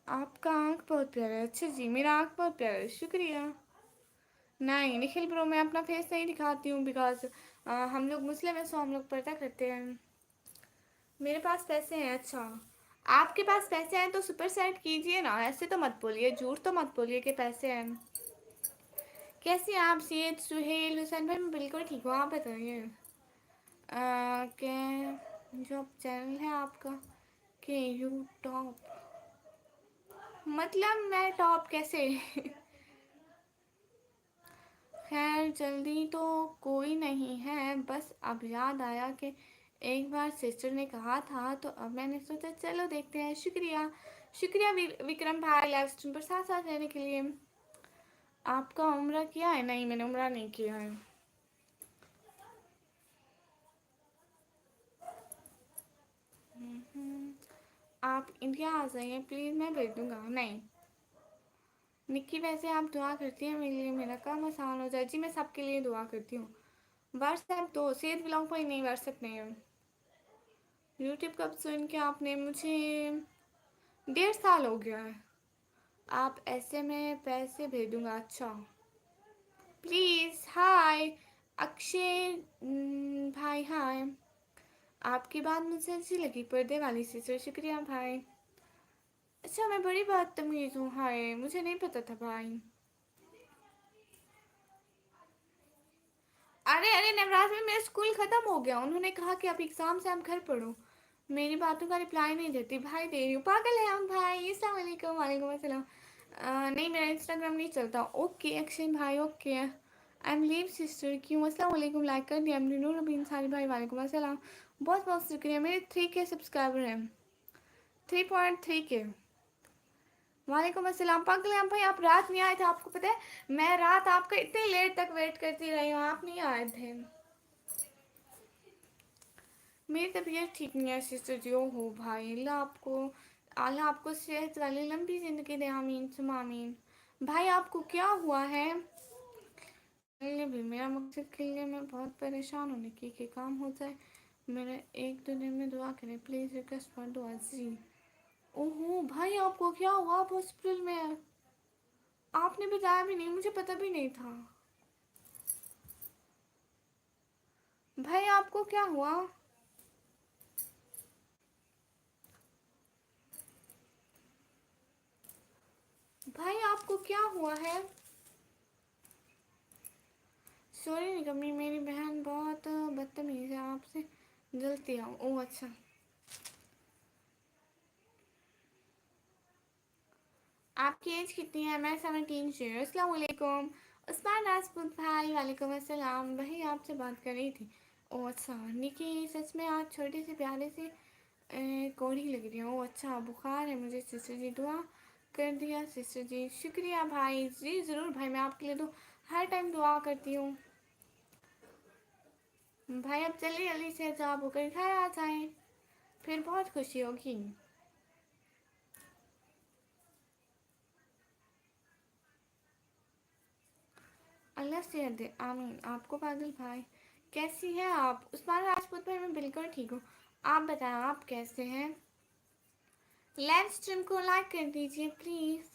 [SPEAKER 1] आपका आँख बहुत प्यारा है। अच्छा जी, मेरा आँख बहुत प्यारा है, शुक्रिया। नहीं निखिल ब्रो, मैं अपना फेस नहीं दिखाती हूँ बिकॉज हम लोग मुस्लिम हैं, सो हम लोग पर्दा करते हैं। मेरे पास पैसे हैं। अच्छा, आपके पास पैसे हैं तो सुपर सेट कीजिए ना, ऐसे तो मत बोलिए, झूठ तो मत बोलिए कि पैसे हैं। कैसे हैं आप सैयद सुहेल हुसैन भाई? मैं बिल्कुल ठीक हूँ, आप बताइए। क्या जो चैनल है आपका? के यू टॉप मतलब मैं टॉप कैसे? खैर जल्दी तो कोई नहीं है, बस अब याद आया कि एक बार सिस्टर ने कहा था, तो अब मैंने सोचा चलो देखते हैं। शुक्रिया शुक्रिया विक्रम भाई, लाइव स्ट्रीम पर साथ साथ रहने के लिए। आपका उम्रा किया है? नहीं, मैंने उम्रा नहीं किया है। आप इंडिया आ जाइए प्लीज़, मैं भेज दूँगा। नहीं निक्की, वैसे आप दुआ करती हैं मेरे लिए, मेरा काम आसान हो जाए। जी मैं सबके लिए दुआ करती हूँ। व्हाट्सएप तो सेहत ब्लॉग पर ही नहीं, व्हाट्सएप नहीं है। यूट्यूब कब सुन के आपने? मुझे 1.5 साल हो गया है। आप ऐसे में पैसे भेजूँगा। अच्छा प्लीज़। हाय अक्षय भाई, हाय। आपकी बात मुझे अच्छी लगी, पर्दे वाली सिस्टर, शुक्रिया भाई। अच्छा, मैं बड़ी बदतमीज़ हूँ? हाय, मुझे नहीं पता था भाई। अरे अरे नवराज में मेरा स्कूल ख़त्म हो गया, उन्होंने कहा कि अब एग्ज़ाम से आप घर पढ़ो। मेरी बातों का रिप्लाई नहीं देती भाई, दे रही हूँ। पागल है हम भाई। अस्सलाम वालेकुम। वालेकुम अस्सलाम। नहीं, मेरा इंस्टाग्राम नहीं चलता। ओके अक्षय भाई, okay I am leave sister. क्यों? अस्सलाम वालेकुम, लाइक कर दिया। नूर रबीन सारी भाई, वालेकुम अस्सलाम। बहुत बहुत शुक्रिया। मेरे 3K सब्सक्राइबर हैं, 3.3K। वालेकुम अस्सलाम। पागल हैं भाई, आप रात नहीं आए थे, आपको पता है मैं रात आपका इतने लेट तक वेट करती रही हूँ, आप नहीं आए थे। मेरी तबीयत ठीक नहीं है सिस्टर जी। ओ हो भाई, अल्लाह आपको सेहत वाली लंबी ज़िंदगी दे, आमीन सुमा आमीन। भाई आपको क्या हुआ है? खिलने भी, मेरा मकसद खिलने में बहुत परेशान होने की कि काम हो जाए। मेरे 1-2 दिन में दुआ करें प्लीज़, रिक्वेस्ट फॉर दुआ जी। ओहो भाई, आपको क्या हुआ? आप हॉस्पिटल में हैं? आपने बताया भी नहीं, मुझे पता भी नहीं था। भाई आपको क्या हुआ? भाई आपको क्या हुआ है? सॉरी निकम्मी, मेरी बहन बहुत बदतमीज है, आपसे जलती हूँ। ओह अच्छा। आपकी एज कितनी है? मैं 17 शेर। अस्सलाम वालेकुम उस्मान राजपूत भाई। वालेकुम अस्सलाम। वही आपसे बात कर रही थी। ओह अच्छा निकी, सच में आज छोटे से प्यारे से कोढ़ी लग रही हूँ। ओह अच्छा, बुखार है मुझे। सिस्टर जी दुआ कर दिया सिस्टर जी, शुक्रिया भाई जी। ज़रूर भाई, मैं आपके लिए तो हर टाइम दुआ करती हूँ। भाई अब जल्दी जल्दी से जॉब होकर घर आ जाएं, फिर बहुत खुशी होगी। अल्लाह सेहत दे, आमीन। आपको पागल भाई। कैसी हैं आप? उस्मान राजपूत भाई मैं बिल्कुल ठीक हूँ। आप बताएं आप कैसे हैं? लाइव स्ट्रीम को लाइक कर दीजिए प्लीज़।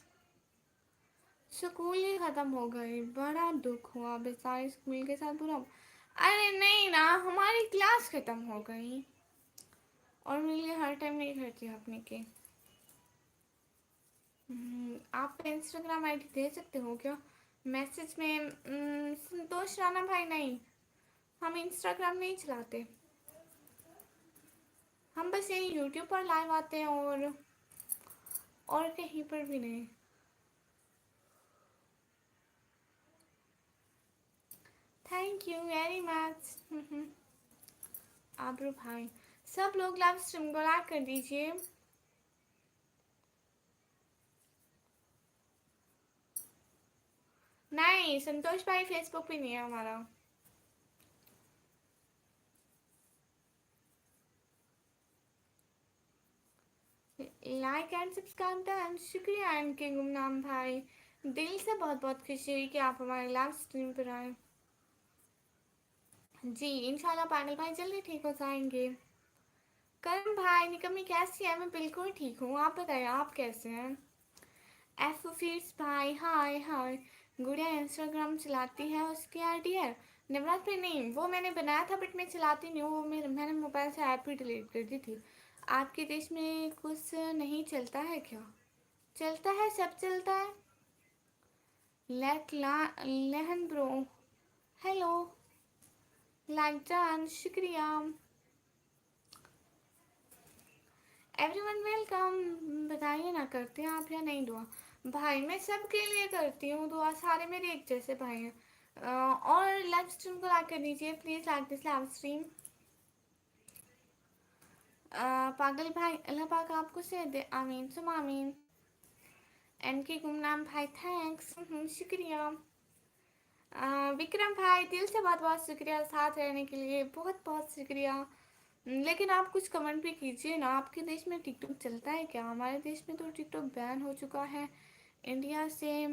[SPEAKER 1] स्कूल ही ख़त्म हो गई, बड़ा दुख हुआ बेचारे स्कूल के साथ बुरा। अरे नहीं ना, हमारी क्लास ख़त्म हो गई और मेरे लिए हर टाइम नहीं करती अपने के। आप इंस्टाग्राम आईडी दे सकते हो क्या मैसेज में? संतोष राणा भाई नहीं, हम इंस्टाग्राम नहीं चलाते। हम बस यही यूट्यूब पर लाइव आते हैं और कहीं पर भी नहीं। Thank you very much. Aabroo भाई, सब लोग लाइव स्ट्रीम को लाइक कर दीजिए। नहीं, संतोष भाई फेसबुक पे नहीं है हमारा। Like and subscribe done. शुक्रिया इनके गुमनाम भाई, दिल से बहुत बहुत खुशी हुई कि आप हमारे लाइव स्ट्रीम पर आए। जी इंशाल्लाह पागल भाई जल्दी ठीक हो जाएंगे। करण भाई निकम्मी कैसी है? मैं बिल्कुल ठीक हूँ, आप बताइए आप कैसे हैं? एफोफिट्स भाई हाय हाय। गुड़िया इंस्टाग्राम चलाती है, उसकी आईडी है। नवरात्रि नहीं, वो मैंने बनाया था बट मैं चलाती नहीं हूँ, वो मैंने मोबाइल से ऐप ही डिलीट कर दी थी। आपके देश में कुछ नहीं चलता है क्या? चलता है, सब चलता है। लहन ब्रो, हेलो। लाइक जान, शुक्रिया। Everyone welcome. बताइए ना, करते हैं आप या नहीं दुआ? भाई मैं सबके लिए करती हूँ दुआ, सारे मेरे एक जैसे भाई हैं। और लाइव स्ट्रीम को लाइक कर दीजिए please, like this live stream. पागल भाई, अल्लाह पाक आपको सेहत दे, आमीन सुम आमीन। एन के गुमनाम भाई थैंक्स, शुक्रिया। विक्रम भाई दिल से बहुत बहुत शुक्रिया साथ रहने के लिए, बहुत बहुत शुक्रिया। लेकिन आप कुछ कमेंट भी कीजिए ना, आपके देश में टिकटॉक चलता है क्या? हमारे देश में तो टिकटॉक बैन हो चुका है। इंडिया से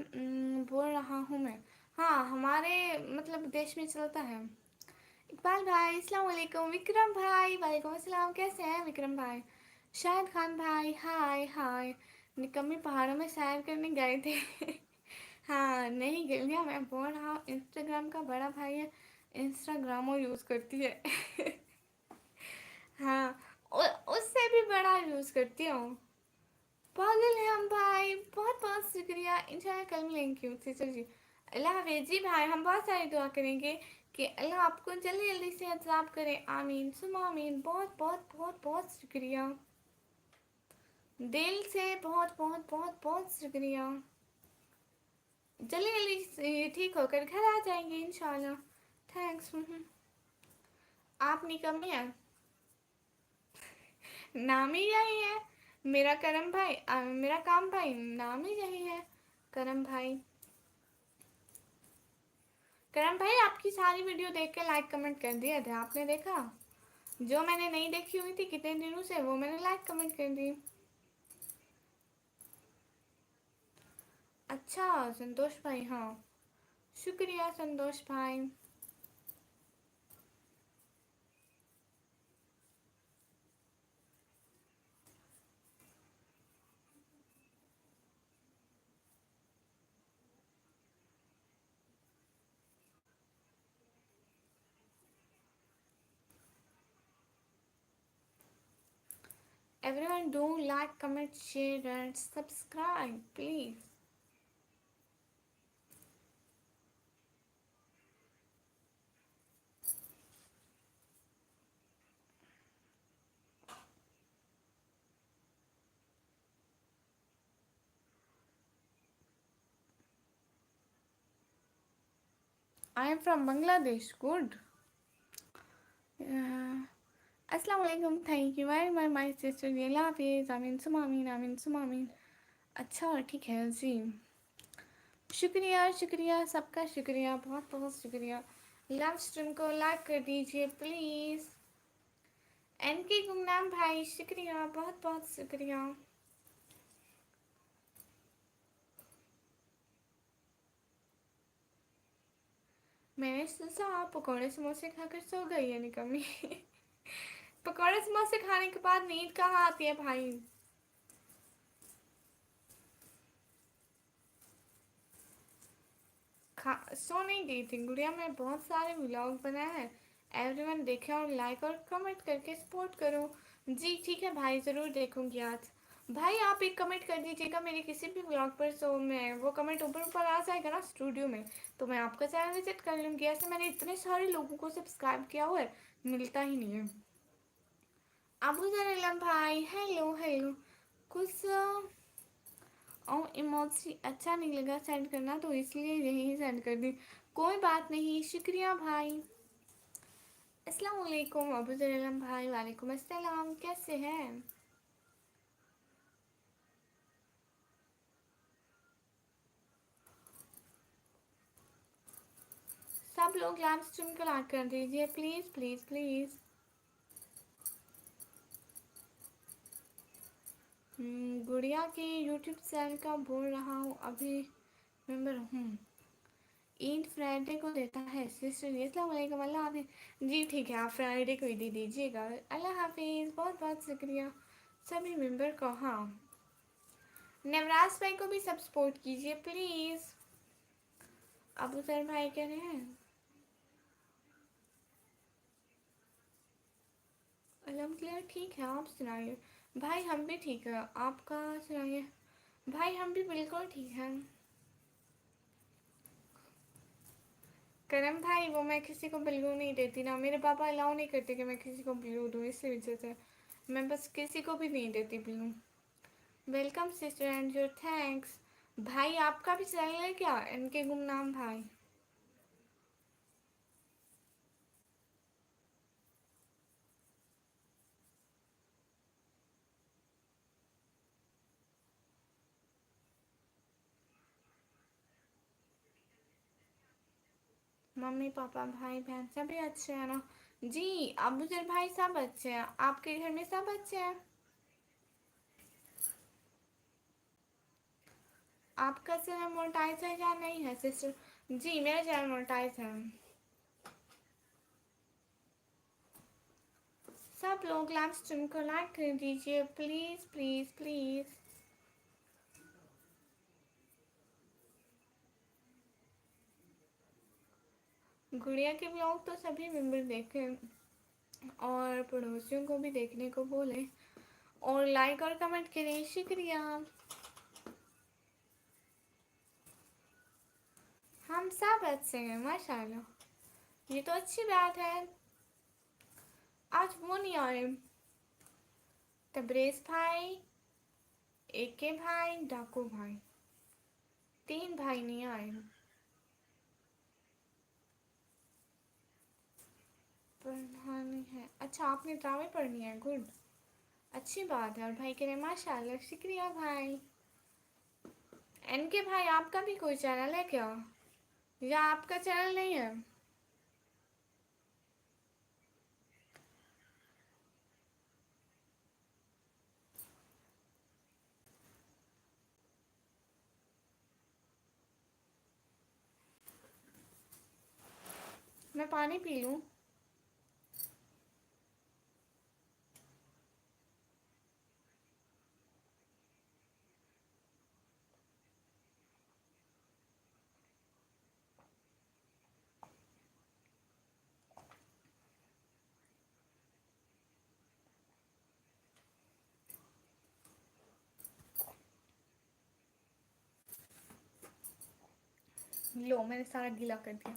[SPEAKER 1] बोल रहा हूँ मैं। हाँ हमारे मतलब देश में चलता है। इकबाल भाई अस्सलाम वालेकुम। विक्रम भाई वालेकुम अस्सलाम, कैसे हैं विक्रम भाई? शाहिद खान भाई हाय हाय। निकम्मी पहाड़ों में सैर करने गए थे। हाँ नहीं गिलिया, मैं बोल रहा हूँ इंस्टाग्राम का बड़ा भाई है, इंस्टाग्राम वो यूज़ करती है। हाँ उससे भी बड़ा यूज़ करती हूँ। पागल है हम भाई, बहुत बहुत शुक्रिया। इंशाल्लाह कल मिलेंगे क्यों सिस्टर जी। अल्लाह हाफिज़ जी भाई, हम बहुत सारी दुआ करेंगे कि अल्लाह आपको जल्दी जल्दी से अज़ाब करे, आमीन सुम आमीन। बहुत बहुत बहुत बहुत शुक्रिया, दिल से बहुत बहुत बहुत बहुत शुक्रिया। जल्दी जल्दी से ठीक होकर घर आ जाएंगे इंशाल्लाह। थैंक्स। आप निकम्मी हैं, नाम ही यही है मेरा करम भाई। मेरा काम भाई नाम ही यही है, करम भाई। करम भाई आपकी सारी वीडियो देख के लाइक कमेंट कर दिए थे, आपने देखा? जो मैंने नहीं देखी हुई थी कितने दिनों से, वो मैंने लाइक कमेंट कर दी। अच्छा संतोष भाई, हाँ शुक्रिया संतोष भाई। Everyone do like, comment, share and subscribe please. I am from Bangladesh. Good. Assalamu alaikum. Thank you very much, my sister. Allah Hafiz. Amin suma amin. Amin suma amin. अच्छा ठीक है जी. शुक्रिया शुक्रिया सबका शुक्रिया, बहुत बहुत शुक्रिया. लाइव स्ट्रीम को लाइक कर दीजिए प्लीज़. एन के गुमनाम भाई शुक्रिया, बहुत बहुत शुक्रिया. मैंने सोचा आप पकौड़े समोसे खाकर सो गई है निकम्मी. पकौड़े समोसे खाने के बाद नींद कहाँ आती है भाई. सो नहीं गई थी गुड़िया. मैं बहुत सारे व्लॉग बनाए हैं. एवरीवन देखे और लाइक और कमेंट करके सपोर्ट करो. जी ठीक है भाई, ज़रूर देखूंगी आज. भाई आप एक कमेंट कर दीजिएगा मेरे किसी भी व्लॉग पर, सो मैं वो कमेंट ऊपर ऊपर आ जाएगा ना स्टूडियो में, तो मैं आपका चैनल विजिट कर लूँगी. ऐसे मैंने इतने सारे लोगों को सब्सक्राइब किया हुआ है, मिलता ही नहीं है. अबू जर भाई हेलो हेलो. कुछ और इमोजी अच्छा नहीं लगा सेंड करना, तो इसलिए यही सेंड कर दी. कोई बात नहीं, शुक्रिया भाई. अस्सलाम वालेकुम अबू जर भाई. वालेकुम अस्सलाम. कैसे हैं? सब लोग लाइव स्ट्रीम को लाइक कर दीजिए प्लीज़ प्लीज़ प्लीज़. गुड़िया के यूट्यूब चैनल का बोल रहा हूँ, अभी मेंबर हूँ. ईद फ्राइडे को देता है सिस्टर जी. अस्सलाम वालेकुम. अल्लाह हाफिज़. जी ठीक है, आप फ्राइडे को ही दे दीजिएगा. अल्लाह हाफिज़. बहुत बहुत शुक्रिया सभी मेंबर को. हाँ, नवराज भाई को भी सब सपोर्ट कीजिए प्लीज़. अबू सर भाई कह रहे हैं अलहमदुलिल्लाह ठीक है. आप सुनाइए भाई. हम भी ठीक है, आपका सुनाइए भाई. हम भी बिल्कुल ठीक हैं. करम भाई वो मैं किसी को बिल्कुल नहीं देती ना, मेरे पापा अलाउ नहीं करते कि मैं किसी को ब्लू दूँ, इसी वजह से मैं बस किसी को भी नहीं देती blue. Welcome sister and your thanks. भाई आपका भी चैनल है क्या, इनके गुमनाम भाई? मम्मी पापा भाई बहन सभी अच्छे हैं ना? जी अबूजर भाई सब अच्छे हैं. आपके घर में सब अच्छे हैं? आपका चैनल मोनेटाइज है या नहीं है सिस्टर? जी मेरा चैनल मोनेटाइज है. सब लोग लाइव स्ट्रीम को लाइक कर दीजिए प्लीज़ प्लीज़ प्लीज़. गुड़िया के ब्लॉग तो सभी मेंबर देखें और पड़ोसियों को भी देखने को बोले और लाइक और कमेंट करें. शुक्रिया. हम सब अच्छे हैं माशाल्लाह. ये तो अच्छी बात है. आज वो नहीं आए, तबरेज भाई, एके भाई, डाकू भाई, 3 भाई नहीं आए. पढ़ानी है. अच्छा आपने ड्रामे पढ़नी है. गुड, अच्छी बात है. और भाई कह रहे माशाल्लाह. शुक्रिया भाई. एन के भाई आपका भी कोई चैनल है क्या, या आपका चैनल नहीं है? मैं पानी पी लूँ. लो मैंने सारा गीला कर दिया.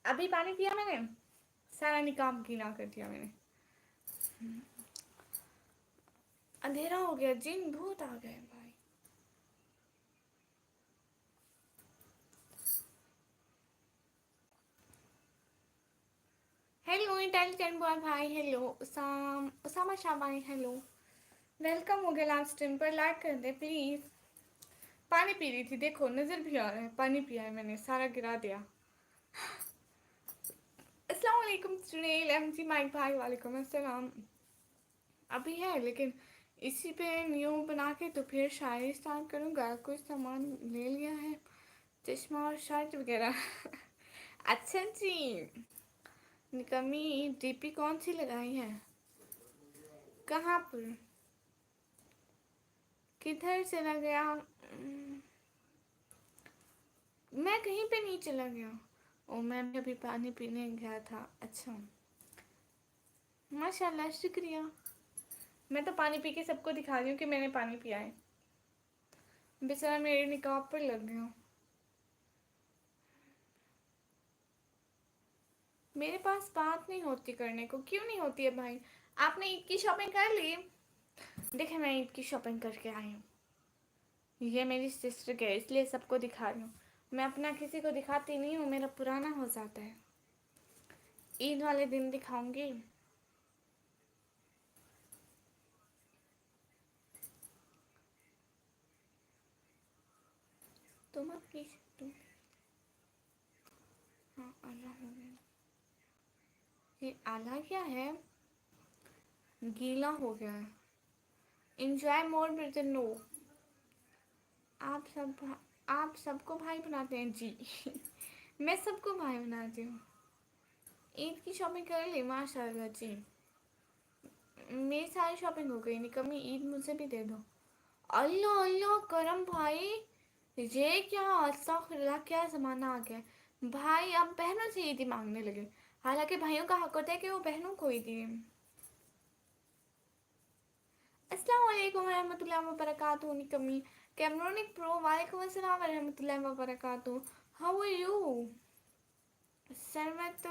[SPEAKER 1] अभी पानी पिया मैंने, सारा निकाम गीला कर दिया मैंने. अंधेरा हो गया, जिन भूत आ गए भाई. हेलो इंटेलिजेंट बॉय भाई, हेलो उसामा शाह भाई, हेलो. वेलकम हो गया लाइव स्ट्रीम पर, लाइक कर दे प्लीज. पानी पी रही थी, देखो नजर भी आ रहा है, पानी पिया है मैंने, सारा गिरा दिया. अस्सलाम वालेकुम सुनील एमजी माइक भाई, वालेकुम अस्सलाम. अभी है लेकिन इसी पे न्यू बना के तो फिर शायरी स्टार्ट करूँगा. कुछ सामान ले लिया है, चश्मा और शर्ट वगैरह. अच्छा जी. निकम्मी डीपी कौन सी लगाई है, कहाँ पर, किधर चला गया? मैं कहीं पे नहीं चला गया. ओ मैं भी अभी पानी पीने गया था. अच्छा माशाल्लाह, शुक्रिया. मैं तो पानी पी के सबको दिखा रही हूँ कि मैंने पानी पिया है. बेचारा मेरे निकाब पर लग गया. मेरे पास बात नहीं होती करने को. क्यों नहीं होती है भाई? आपने ईद की शॉपिंग कर ली? देखे मैं ईद की शॉपिंग करके आई हूँ. ये मेरी सिस्टर के, इसलिए सबको दिखा रही हूँ. मैं अपना किसी को दिखाती नहीं हूँ, मेरा पुराना हो जाता है. ईद वाले दिन दिखाऊंगी. तुम अपनी तुम हाँ आला हो गया. ये आला क्या है? गीला हो गया है. इंजॉय मोर ब्रदर नो. आप सबको भाई बनाते हैं जी. मैं सबको भाई बनाती हूँ. ईद की शॉपिंग कर ली माशाल्लाह जी. मेरी सारी शॉपिंग हो गई. निकम्मी ईद मुझे भी दे दो. अल्लाह अल्लाह करम भाई, ये क्या अस्तगफिरुल्लाह, क्या ज़माना आ गया भाई. अब बहनों से ईदी मांगने लगे, हालांकि भाइयों का हक होता है कि वो बहनों को ही दिए. अस्सलाम वालेकुम रहमतुल्लाहि व बरकातुहू. निकम्मी कैमरोनिक प्रो, वालेकुम अस्सलाम व रहमतुल्लाहि व बरकातुहू. How are you Sarmat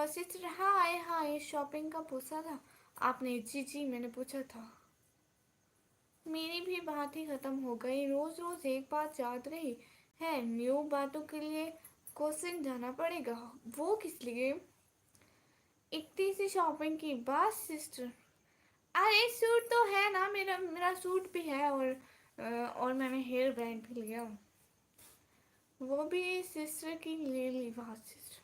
[SPEAKER 1] sister? Hi hi. Shopping का पूछा था आपने? जी जी मैंने पूछा था. मेरी भी बात ही ख़त्म हो गई. रोज़ रोज़ एक बात याद रही है, न्यू बातों के लिए कोचिंग जाना पड़ेगा. वो किस लिए? इतनी सी शॉपिंग की बस सिस्टर. अरे सूट तो है ना, मेरा मेरा सूट भी है, और मैंने हेयर बैंड भी लिया, वो भी सिस्टर की ले ली. वाह सिस्टर,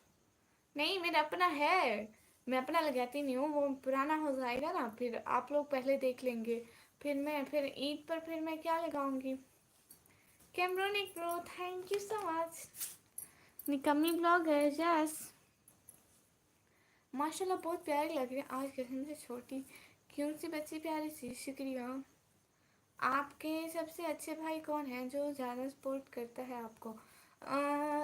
[SPEAKER 1] नहीं मेरा अपना है. मैं अपना लगाती नहीं हूँ, वो पुराना हो जाएगा ना, फिर आप लोग पहले देख लेंगे, फिर ईद पर फिर मैं क्या लगाऊंगी. कैमरोनिक bro thank you so much. Nikammi blogger yes. माशाल्लाह बहुत प्यारी लग रही है आज, कसम से छोटी क्यूट सी बच्ची प्यारी सी. शुक्रिया. आपके सबसे अच्छे भाई कौन है जो ज़्यादा सपोर्ट करता है आपको?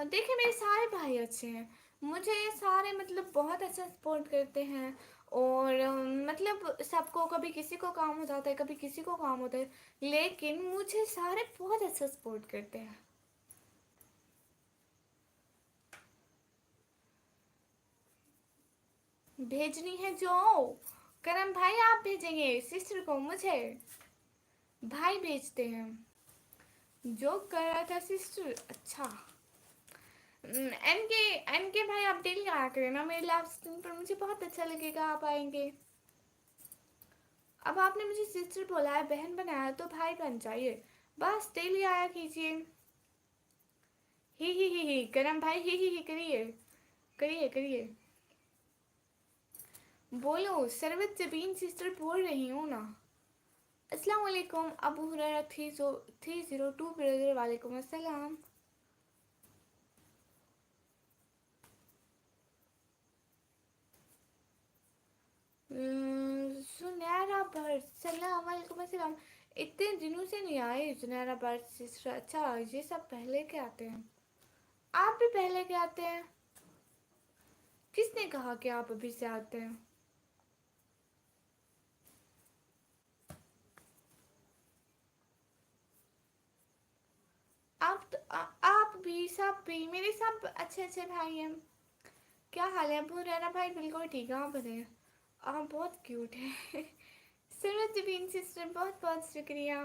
[SPEAKER 1] देखिए मेरे सारे भाई अच्छे हैं, मुझे ये सारे मतलब बहुत अच्छा सपोर्ट करते हैं. और मतलब सबको, कभी किसी को काम हो जाता है, कभी किसी को काम होता है, लेकिन मुझे सारे बहुत अच्छा सपोर्ट करते हैं. भेजनी है जो करम भाई आप भेजेंगे सिस्टर को, मुझे भाई भेजते हैं. जो कर रहा था सिस्टर. अच्छा एन के भाई आप डेली आया करें ना मेरे लाइव स्ट्रीम पर, मुझे बहुत अच्छा लगेगा आप आएंगे. अब आपने मुझे सिस्टर बोला है, बहन बनाया, तो भाई बन जाइए. बस डेली आया कीजिए. ही करम भाई ही करिए, करिए करिए. बोलो सरवत जबीन सिस्टर बोल रही हूँ ना. अस्सलाम वालेकुम अबू हुरैरा 302 ब्रदर, वालेकुम अस्सलाम. सुनहरा बर्ड, सलाम वालेकुम अस्सलाम। इतने दिनों से नहीं आए सुनहरा बर्ड सिस्टर। अच्छा, ये सब पहले के आते हैं। आप भी पहले के आते हैं? किसने कहा कि आप अभी से आते हैं? आप भी, सब भी, मेरे सब अच्छे अच्छे भाई हैं। क्या हाल है अबू रैना भाई? बिल्कुल ठीक है, आप बताइए। आप बहुत क्यूट है। सूरज बीन सिस्टर, बहुत बहुत शुक्रिया।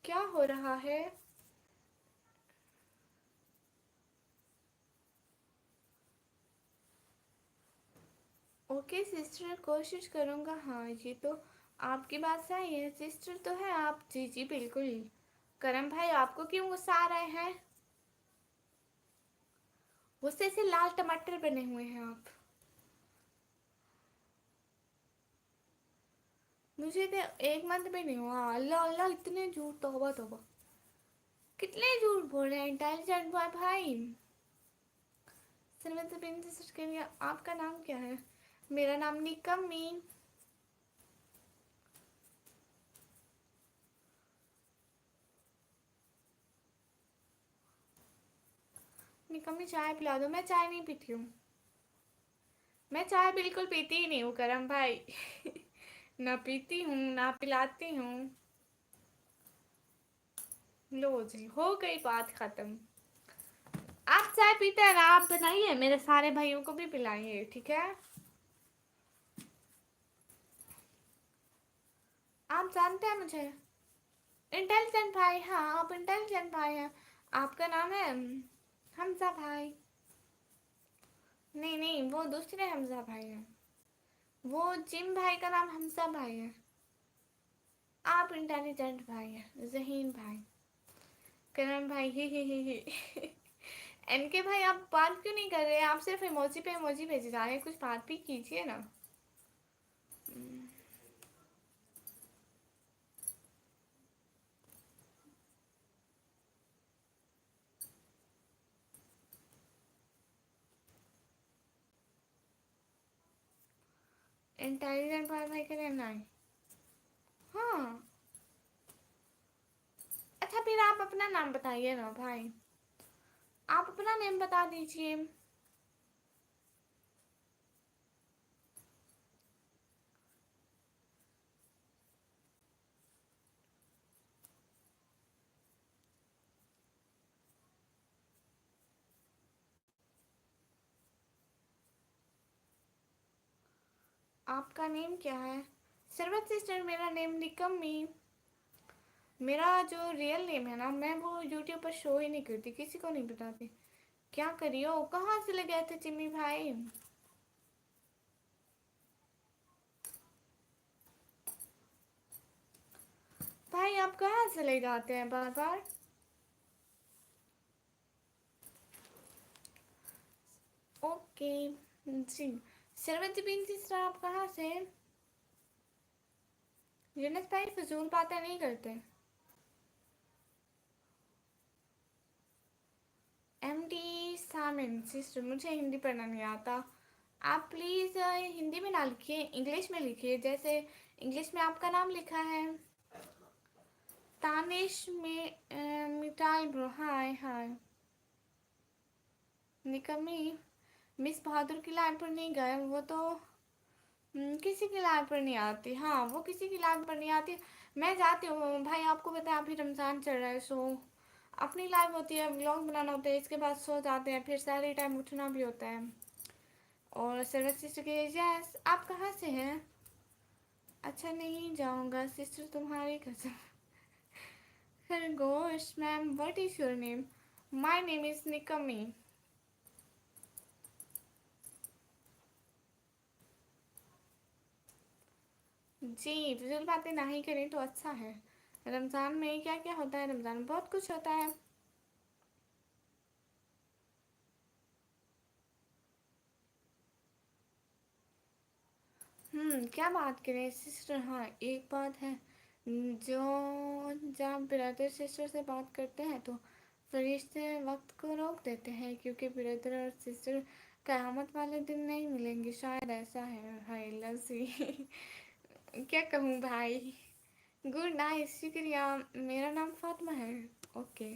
[SPEAKER 1] क्या हो रहा है? ओके सिस्टर, कोशिश करूँगा। हाँ, ये तो आपकी बात सही है, सिस्टर तो है आप। जी जी बिल्कुल। करम भाई, आपको क्यों गुस्सा आ रहे हैं? गुस्से से लाल टमाटर बने हुए हैं आप। मुझे तो एक मंथ भी नहीं हुआ। अल्लाह अल्लाह, इतने झूठ, तौबा तौबा। कितने झूठ बोल रहे हैं इंटेलिजेंट बॉय भाई। सलमत बिन सिस्टर के लिए आपका नाम क्या है? मेरा नाम निकम्मी। निकम्मी, चाय पिला दो। मैं चाय नहीं पीती हूँ। मैं चाय बिल्कुल पीती ही नहीं हूँ करम भाई। ना पीती हूँ ना पिलाती हूँ। लो जी, हो गई बात खत्म। आप चाय पीते हैं ना, आप बनाइए, मेरे सारे भाइयों को भी पिलाइए, ठीक है? आप जानते हैं मुझे। इंटेलिजेंट भाई, हाँ आप इंटेलिजेंट भाई हैं। आपका नाम है हमजा भाई। नहीं नहीं, वो दूसरे हमजा भाई हैं। वो जिम भाई का नाम हमजा भाई है। आप इंटेलिजेंट भाई हैं, जहीन भाई। करम भाई, ही। एनके भाई, आप बात क्यों नहीं कर रहे? आप सिर्फ इमोजी पे इमोजी भेजे जा रहे हैं, कुछ बात भी कीजिए ना। इंटेलिजेंट भाई भाई के लिए नहीं। हाँ। अच्छा, फिर आप अपना नाम बताइए ना भाई। आप अपना नेम बता दीजिए। आपका नेम क्या है? सरवत सिस्टर, मेरा नेम निकम्मी। मेरा जो रियल नेम है ना, मैं वो यूट्यूब पर शो ही नहीं करती, किसी को नहीं बताती। क्या करियो, कहाँ से ले गए थे चिम्मी भाई? भाई आप कहाँ से ले जाते हैं बार बार? ओके जी। सरवत बिन सिस्टर, आप कहाँ से? यूनस भाई फजूल बातें नहीं करते। एम डी सामिन सिस्टर, मुझे हिंदी पढ़ना नहीं आता। आप प्लीज़ हिंदी में ना लिखिए, इंग्लिश में लिखिए। जैसे इंग्लिश में आपका नाम लिखा है तानिश में मिटाई ब्रो। हाय हाय निकमी। मिस बहादुर की लाइन पर नहीं गए वो तो। किसी की लाइन पर नहीं आती। हाँ, वो किसी की लाइन पर नहीं आती। मैं जाती हूँ भाई, आपको पता है अभी रमज़ान चल रहा है, सो अपनी लाइफ होती है, व्लॉग बनाना होता है, इसके बाद सो जाते हैं, फिर सारे टाइम उठना भी होता है। और सरस सिस्टर के यस, आप कहाँ से हैं? अच्छा, नहीं जाऊँगा सिस्टर, तुम्हारी कसम। खरगोश ma'am, what is your name? My name is Nikmi. जी, फिजूल बातें नहीं करें तो अच्छा है। रमज़ान में क्या क्या होता है? रमज़ान में बहुत कुछ होता है। क्या बात करें सिस्टर? हाँ, एक बात है। जो जब ब्रदर सिस्टर से बात करते हैं तो फरिश्ते वक्त को रोक देते हैं, क्योंकि ब्रदर और सिस्टर क़यामत वाले दिन नहीं मिलेंगे शायद, ऐसा है। हाय लज़ी क्या कहूँ भाई। गुड नाइट, शुक्रिया। मेरा नाम फातिमा है। ओके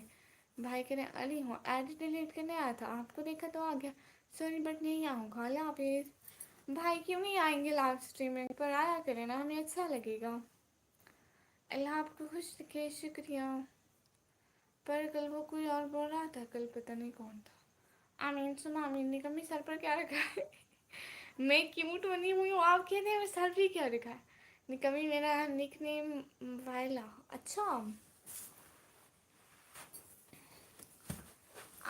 [SPEAKER 1] भाई कह रहे हैं अली हूँ, एडिट डिलीट करने आया था, आपको देखा तो आ गया, सॉरी बट नहीं आऊँगा। अल्लाह हाफिज़। भाई क्यों नहीं आएंगे लाइव स्ट्रीमिंग पर, आया करें ना, हमें अच्छा लगेगा। अल्लाह आपको खुश रखे, शुक्रिया। पर कल वो कोई और बोल रहा था, कल पता नहीं कौन था। आमीन सुना, आमीन निकम्मी सर पर क्या रखा है मैं क्यूट बनी हुई हूँ, आप कहते हैं मैं सर भी क्या रखा है। निकम्मी मेरा निक नेम वायला। अच्छा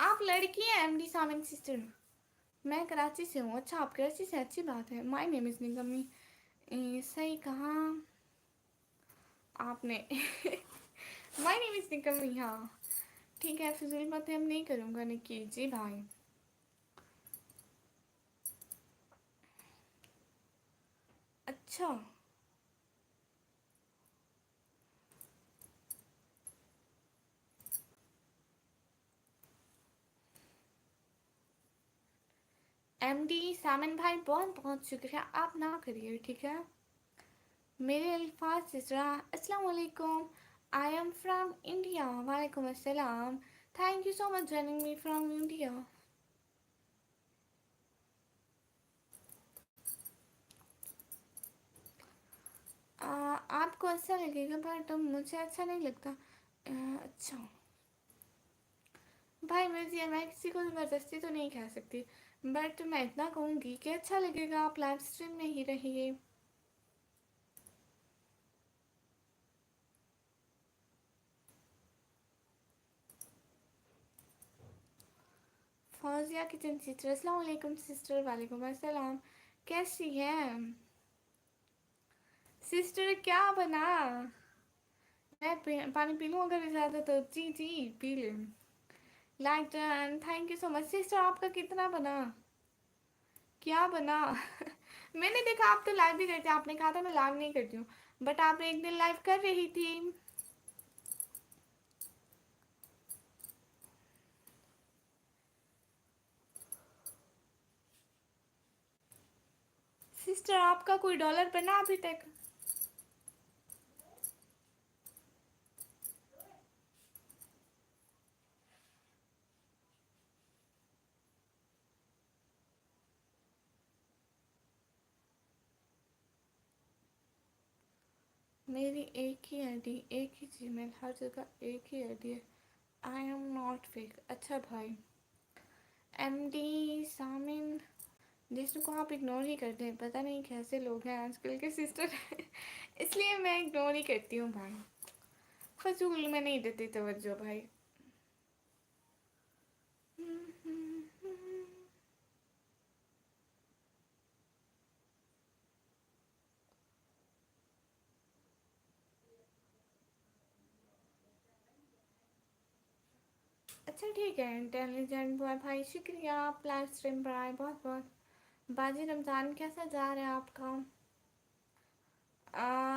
[SPEAKER 1] आप लड़की हैं एमडी सामिन सिस्टर। मैं कराची से हूँ। अच्छा आप कराची से, अच्छी बात है। माय नेम इज़ निकम्मी। सही कहा आपने माय नेम इज़ निकम्मी। हाँ ठीक है, फिजूल बातें हम नहीं करूँगा निकी जी भाई। अच्छा एमडी सामिन भाई बहुत बहुत शुक्रिया, आप ना करिए ठीक है। मेरे अल्फाज सिसरा, अस्सलाम वालेकुम। आई एम फ्रॉम इंडिया। वालेकुम अस्सलाम। Thank you so much joining me from India. आपको अच्छा लगेगा बट मुझे अच्छा नहीं लगता। अच्छा भाई मर्जी है, मैं किसी को ज़बरदस्ती तो नहीं कह सकती, बट मैं इतना कहूँगी कि अच्छा लगेगा आप लाइव स्ट्रीम में ही रहिए। फौजिया किचन सिस्टर, अस्सलाम वालेकुम सिस्टर। वालेकुम अस्सलाम। कैसी हैं सिस्टर, क्या बना? मैं पानी पी लूँ अगर इजाज़त हो? जी जी पी लें। Like done, thank you so much sister. आपका कितना बना, क्या बना मैंने देखा आप तो लाइव भी करते, आपने कहा था मैं लाइव नहीं करती हूँ, बट आप एक दिन लाइव कर रही थी। सिस्टर आपका कोई डॉलर बना अभी तक? मेरी एक ही आईडी, एक ही जीमेल, हर जगह एक ही आईडी है। आई एम नॉट फेक। अच्छा भाई एमडी सामिन, जिसको आप इग्नोर ही करते हैं, पता नहीं कैसे लोग हैं आजकल के सिस्टर इसलिए मैं इग्नोर ही करती हूँ भाई, फजूल में नहीं देती तवज्जो भाई। अच्छा ठीक है इंटेलिजेंट बॉय भाई, शुक्रिया आप लाइव स्ट्रीम पर आए, बहुत बहुत। बाजी रमज़ान कैसा जा रहा है आपका?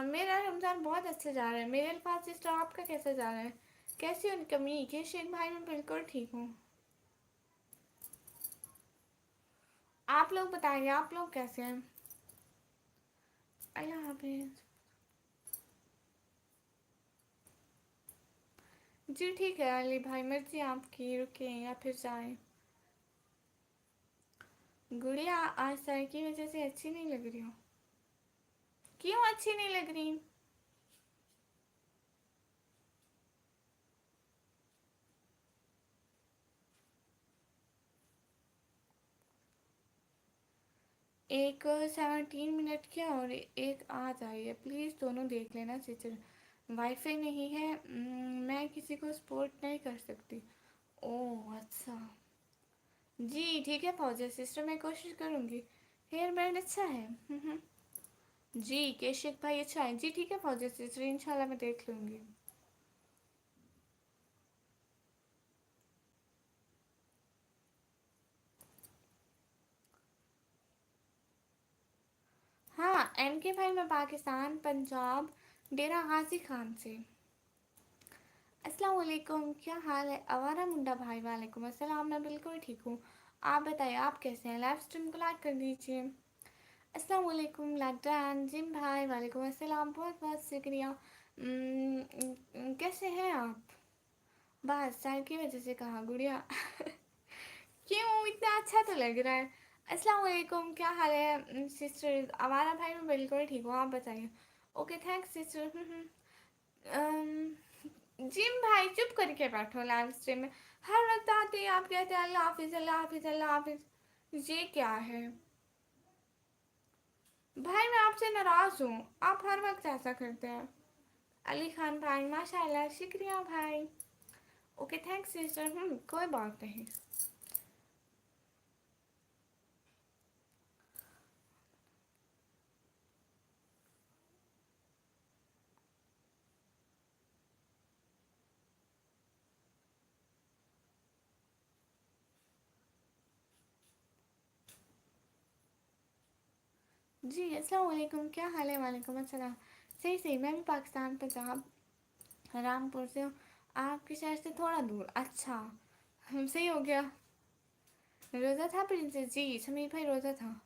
[SPEAKER 1] मेरा रमज़ान बहुत अच्छा जा रहा है। मेरे अल्फाज सिस्टर आपका कैसा जा रहा है? कैसी हो कमी के शेख भाई? मैं बिल्कुल ठीक हूँ। आप लोग बताइए आप लोग कैसे हैं? अल्लाह हाफिज़। जी ठीक है अली भाई, मर्जी आपकी, रुके या फिर जाएं। गुड़िया आज सर की वजह से अच्छी नहीं लग रही हो? क्यों अच्छी नहीं लग रही? एक 17 मिनट की और एक आज आई है, प्लीज़ दोनों देख लेना सिस्टर। वाईफाई नहीं है, मैं किसी को सपोर्ट नहीं कर सकती। ओह अच्छा जी ठीक है फौजिया सिस्टर, मैं कोशिश करूँगी। हेयर बैंड अच्छा है जी केशिक भाई अच्छा है जी, ठीक है फौजिया सिस्टर, इंशाल्लाह मैं देख लूँगी। हाँ एम के भाई, मैं पाकिस्तान पंजाब डेरा गाजी खान से। अस्सलाम वालेकुम, क्या हाल है आवारा मुंडा भाई? वालेकुम अस्सलाम, मैं बिल्कुल ठीक हूँ। आप बताइए आप कैसे हैं? लाइव स्ट्रीम को लाइक कर दीजिए। अस्सलाम वालेकुम लाडन जिम भाई, वालेकुम अस्सलाम, बहुत बहुत शुक्रिया। कैसे हैं आप? बस सर की वजह से कहा गुड़िया। क्यों, इतना अच्छा तो लग रहा है। अस्सलाम वालेकुम, क्या हाल है सिस्टर? हमारा भाई मैं बिल्कुल ठीक हूँ, आप बताइए। Okay thanks sister. जिम भाई चुप करके बैठो लाइव स्ट्रीम में। हर वक्त आते हैं आप कहते हैं अल्लाह हाफिज अल्लाह हाफिज अल्लाह हाफिज, ये क्या है? भाई मैं आपसे नाराज हूँ, आप हर वक्त ऐसा करते हैं। अली खान भाई माशाल्लाह, शुक्रिया भाई। Okay thanks sister. कोई बात नहीं। जी अस्सलाम वालेकुम, क्या हाल है? वालेकुम अस्सलाम। सही सही, मैं भी पाकिस्तान पंजाब रामपुर से हूँ। आपके शहर से थोड़ा दूर। अच्छा, सही हो गया। रोज़ा था प्रिंसेस जी, समीर भाई रोज़ा था।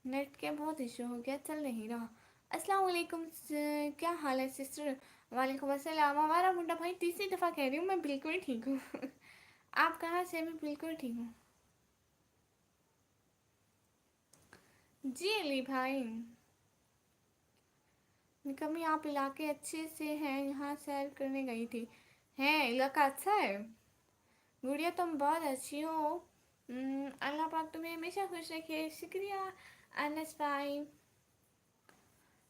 [SPEAKER 1] नेट के बहुत इशू हो गया, चल नहीं रहा। अस्सलाम वालेकुम क्या हाल है सिस्टर? वालेकुम अस्सलाम। हमारा मुंडा भाई तीसरी दफ़ा कह रही हूँ मैं बिल्कुल ठीक हूँ। आप कहाँ से? मैं बिल्कुल ठीक हूँ। जी अली भाई, कमी आप इलाके अच्छे से हैं, यहाँ सैर करने गई थी। हैं इलाका अच्छा है। गुड़िया तुम बहुत अच्छी हो। अल्लाह पाक तुम्हें हमेशा खुश रखे, शुक्रिया। अनस भाई,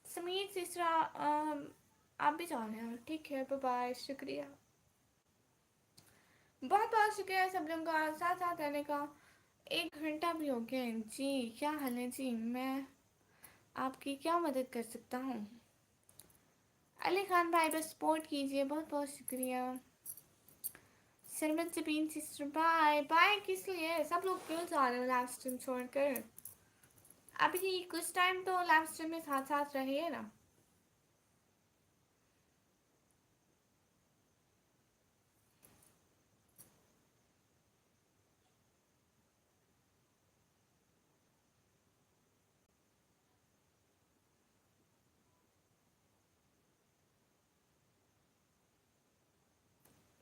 [SPEAKER 1] समीर सिस्रा, आप भी जाओ यार, ठीक है, बाय बाय, शुक्रिया। बहुत बहुत शुक्रिया सब लोगों का साथ साथ रहने का। 1 घंटा भी हो गया है। जी क्या हाल है जी? मैं आपकी क्या मदद कर सकता हूँ? अली खान भाई बस सपोर्ट कीजिए, बहुत बहुत शुक्रिया। सरमत जबीन सिस्टर बाय बाय। किस लिए सब लोग क्यों जा रहे हो लाइव स्ट्रीम छोड़कर? अभी कुछ टाइम तो लाइव स्ट्रीम में साथ साथ रहिए ना।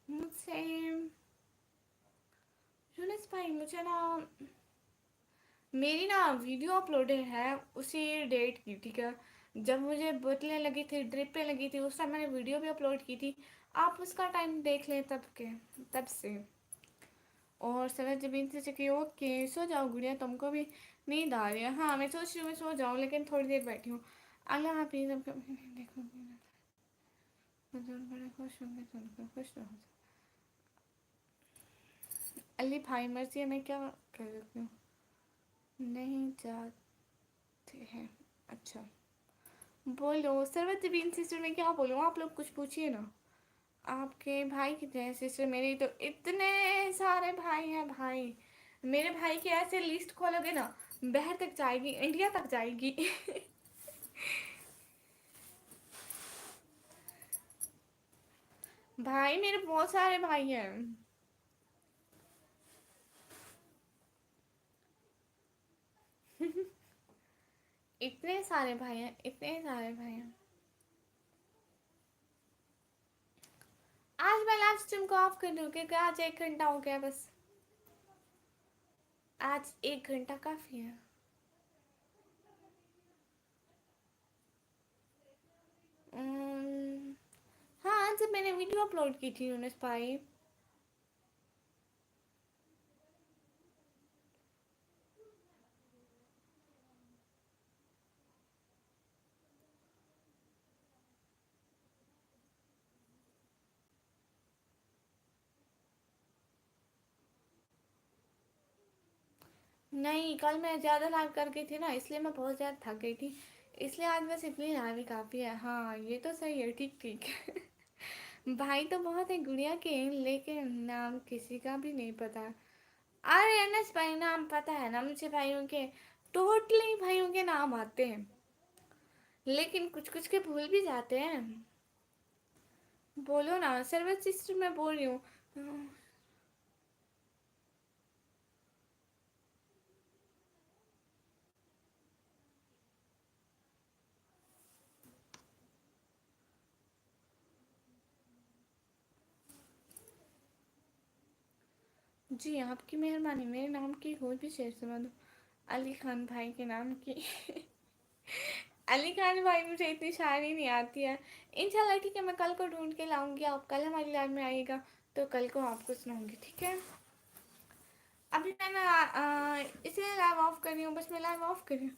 [SPEAKER 1] मुझसे यूनिस भाई, मुझे ना मेरी ना वीडियो अपलोडेड है उसी डेट की, ठीक है? जब मुझे बोतलें लगी थी, ड्रिप पे लगी थी, उस टाइम मैंने वीडियो भी अपलोड की थी। आप उसका टाइम देख लें तब के, तब से। और सरज जबीन से चकी ओके, सो जाओ गुड़िया, तुमको भी नींद आ रही है? हाँ मैं सोच रही हूँ मैं सो जाऊँ, लेकिन थोड़ी देर बैठी हूँ। अल्लाह हाफिज़। देखो बड़े खुश होंगे, सुनकर खुश रहो। अली भाई मर्जी है, मैं क्या कर सकती हूँ? नहीं जाते हैं। अच्छा बोलो सरवत बीन सिस्टर, में क्या बोलूँ? आप लोग कुछ पूछिए ना। आपके भाई कितने हैं सिस्टर? मेरे तो इतने सारे भाई हैं भाई। मेरे भाई की ऐसे लिस्ट खोलोगे ना, बाहर तक जाएगी, इंडिया तक जाएगी। भाई मेरे बहुत सारे भाई हैं। इतने सारे भाई हैं, इतने सारे भाई हैं। आज मैं लाइव स्ट्रीम को ऑफ कर दूँ क्योंकि आज 1 घंटा हो गया बस। आज 1 घंटा काफ़ी है। उम्म, हाँ जब मैंने वीडियो अपलोड की थी यूनुस भाई। नहीं कल मैं ज़्यादा लाइव कर गई थी ना, इसलिए मैं बहुत ज़्यादा थक गई थी। इसलिए आज बस इतनी लाइव ही काफ़ी है। हाँ ये तो सही है, ठीक ठीक। भाई तो बहुत है गुड़िया के, लेकिन नाम किसी का भी नहीं पता। अरे एनएस भाई नाम पता है ना मुझे भाइयों के, टोटली भाइयों के नाम आते हैं, लेकिन कुछ कुछ के भूल भी जाते हैं। बोलो ना सर्विस सिस्टर, मैं बोल रही हूँ। جی آپ کی مہربانی، میرے نام کی اور بھی شعر سنا دو، علی خان بھائی کے نام کی۔ علی خان بھائی مجھے اتنی شاعری نہیں آتی ہے، انشاءاللہ ٹھیک ہے، میں کل کو ڈھونڈ کے لاؤں گی، آپ کل ہماری لائن میں آئیے گا تو کل کو آپ کو سناؤں گی، ٹھیک ہے؟ ابھی میں نا اس لیے لائیو آف کر رہی ہوں، بس میں لائیو آف کر رہی ہوں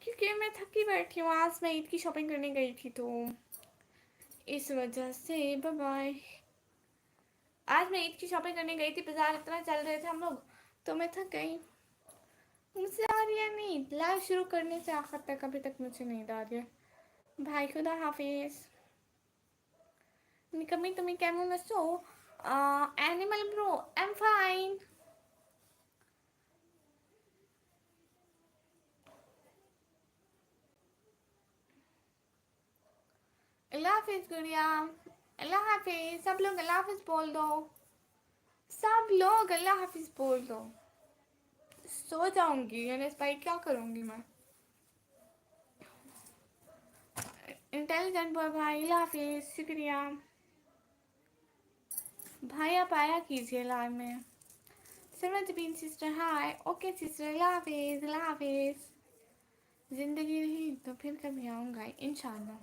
[SPEAKER 1] کیونکہ میں تھکی بیٹھی ہوں، آج میں عید کی شاپنگ کرنے گئی تھی تو اس وجہ سے بائے بائے۔ آج میں عید کی شاپنگ کرنے گئی تھی، بازار اتنا چل رہے تھے ہم لوگ تو میں تھک گئی۔ مجھ سے آ رہی ہے نیند، لائیو شروع کرنے سے آخر تک ابھی تک مجھے نیند آ رہی ہے۔ بھائی خدا حافظ۔ کمی تمہیں کیمون نسو اینیمل برو ایم فائن۔ اللہ حافظ گڑیا، اللہ حافظ، سب لوگ اللہ حافظ بول دو، سب لوگ اللہ حافظ بول دو۔ سو جاؤں گی یعنی اس بھائی کیا کروں گی میں؟ انٹیلیجنٹ بوائے بھائی اللہ حافظ، شکریہ بھائی، آپ آیا کیجیے لائن میں۔ سمرن جبین سسٹر ہائے، اوکے سسٹر، اللہ حافظ اللہ حافظ۔ زندگی رہی تو پھر کبھی آؤں گا انشاءاللہ۔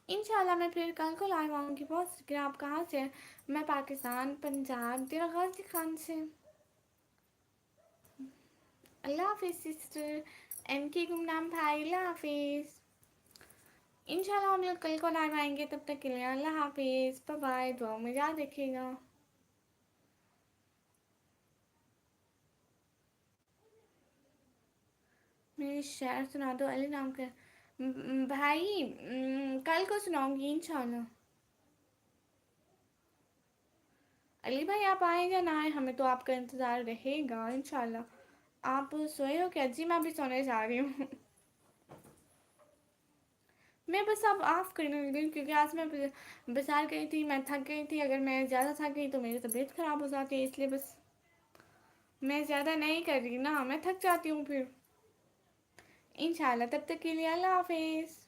[SPEAKER 1] انشاءاللہ میں پھر کل کو لائیو آؤں گی، بہت شکریہ۔ آپ کہاں سے ہیں؟ میں پاکستان، پنجاب، ضلع غازی خان سے۔ اللہ حافظ سسٹر ایم کے گمنام بھائی، اللہ حافظ۔ انشاءاللہ ہم لوگ کل کو لائیو آئیں گے، تب تک کے لیے اللہ حافظ، بائے بائے، دعاؤں میں یاد رکھیے گا۔ میری شعر سنا دو علی نام کا بھائی، کل کو سناؤں گی انشاءاللہ۔ علی بھائی آپ آئیں یا نہ آئیں، ہمیں تو آپ کا انتظار رہے گا انشاءاللہ۔ آپ سوئے ہو کیا؟ جی میں ابھی سونے جا رہی ہوں۔ میں بس اب آف کرنے لگی کیونکہ آج میں بازار گئی تھی، میں تھک گئی تھی، اگر میں زیادہ تھک گئی تو میری طبیعت خراب ہو جاتی ہے، اس لیے بس میں زیادہ نہیں کر رہی نا، میں تھک جاتی ہوں پھر۔ انشاءاللہ تب تک کے لیے اللہ حافظ۔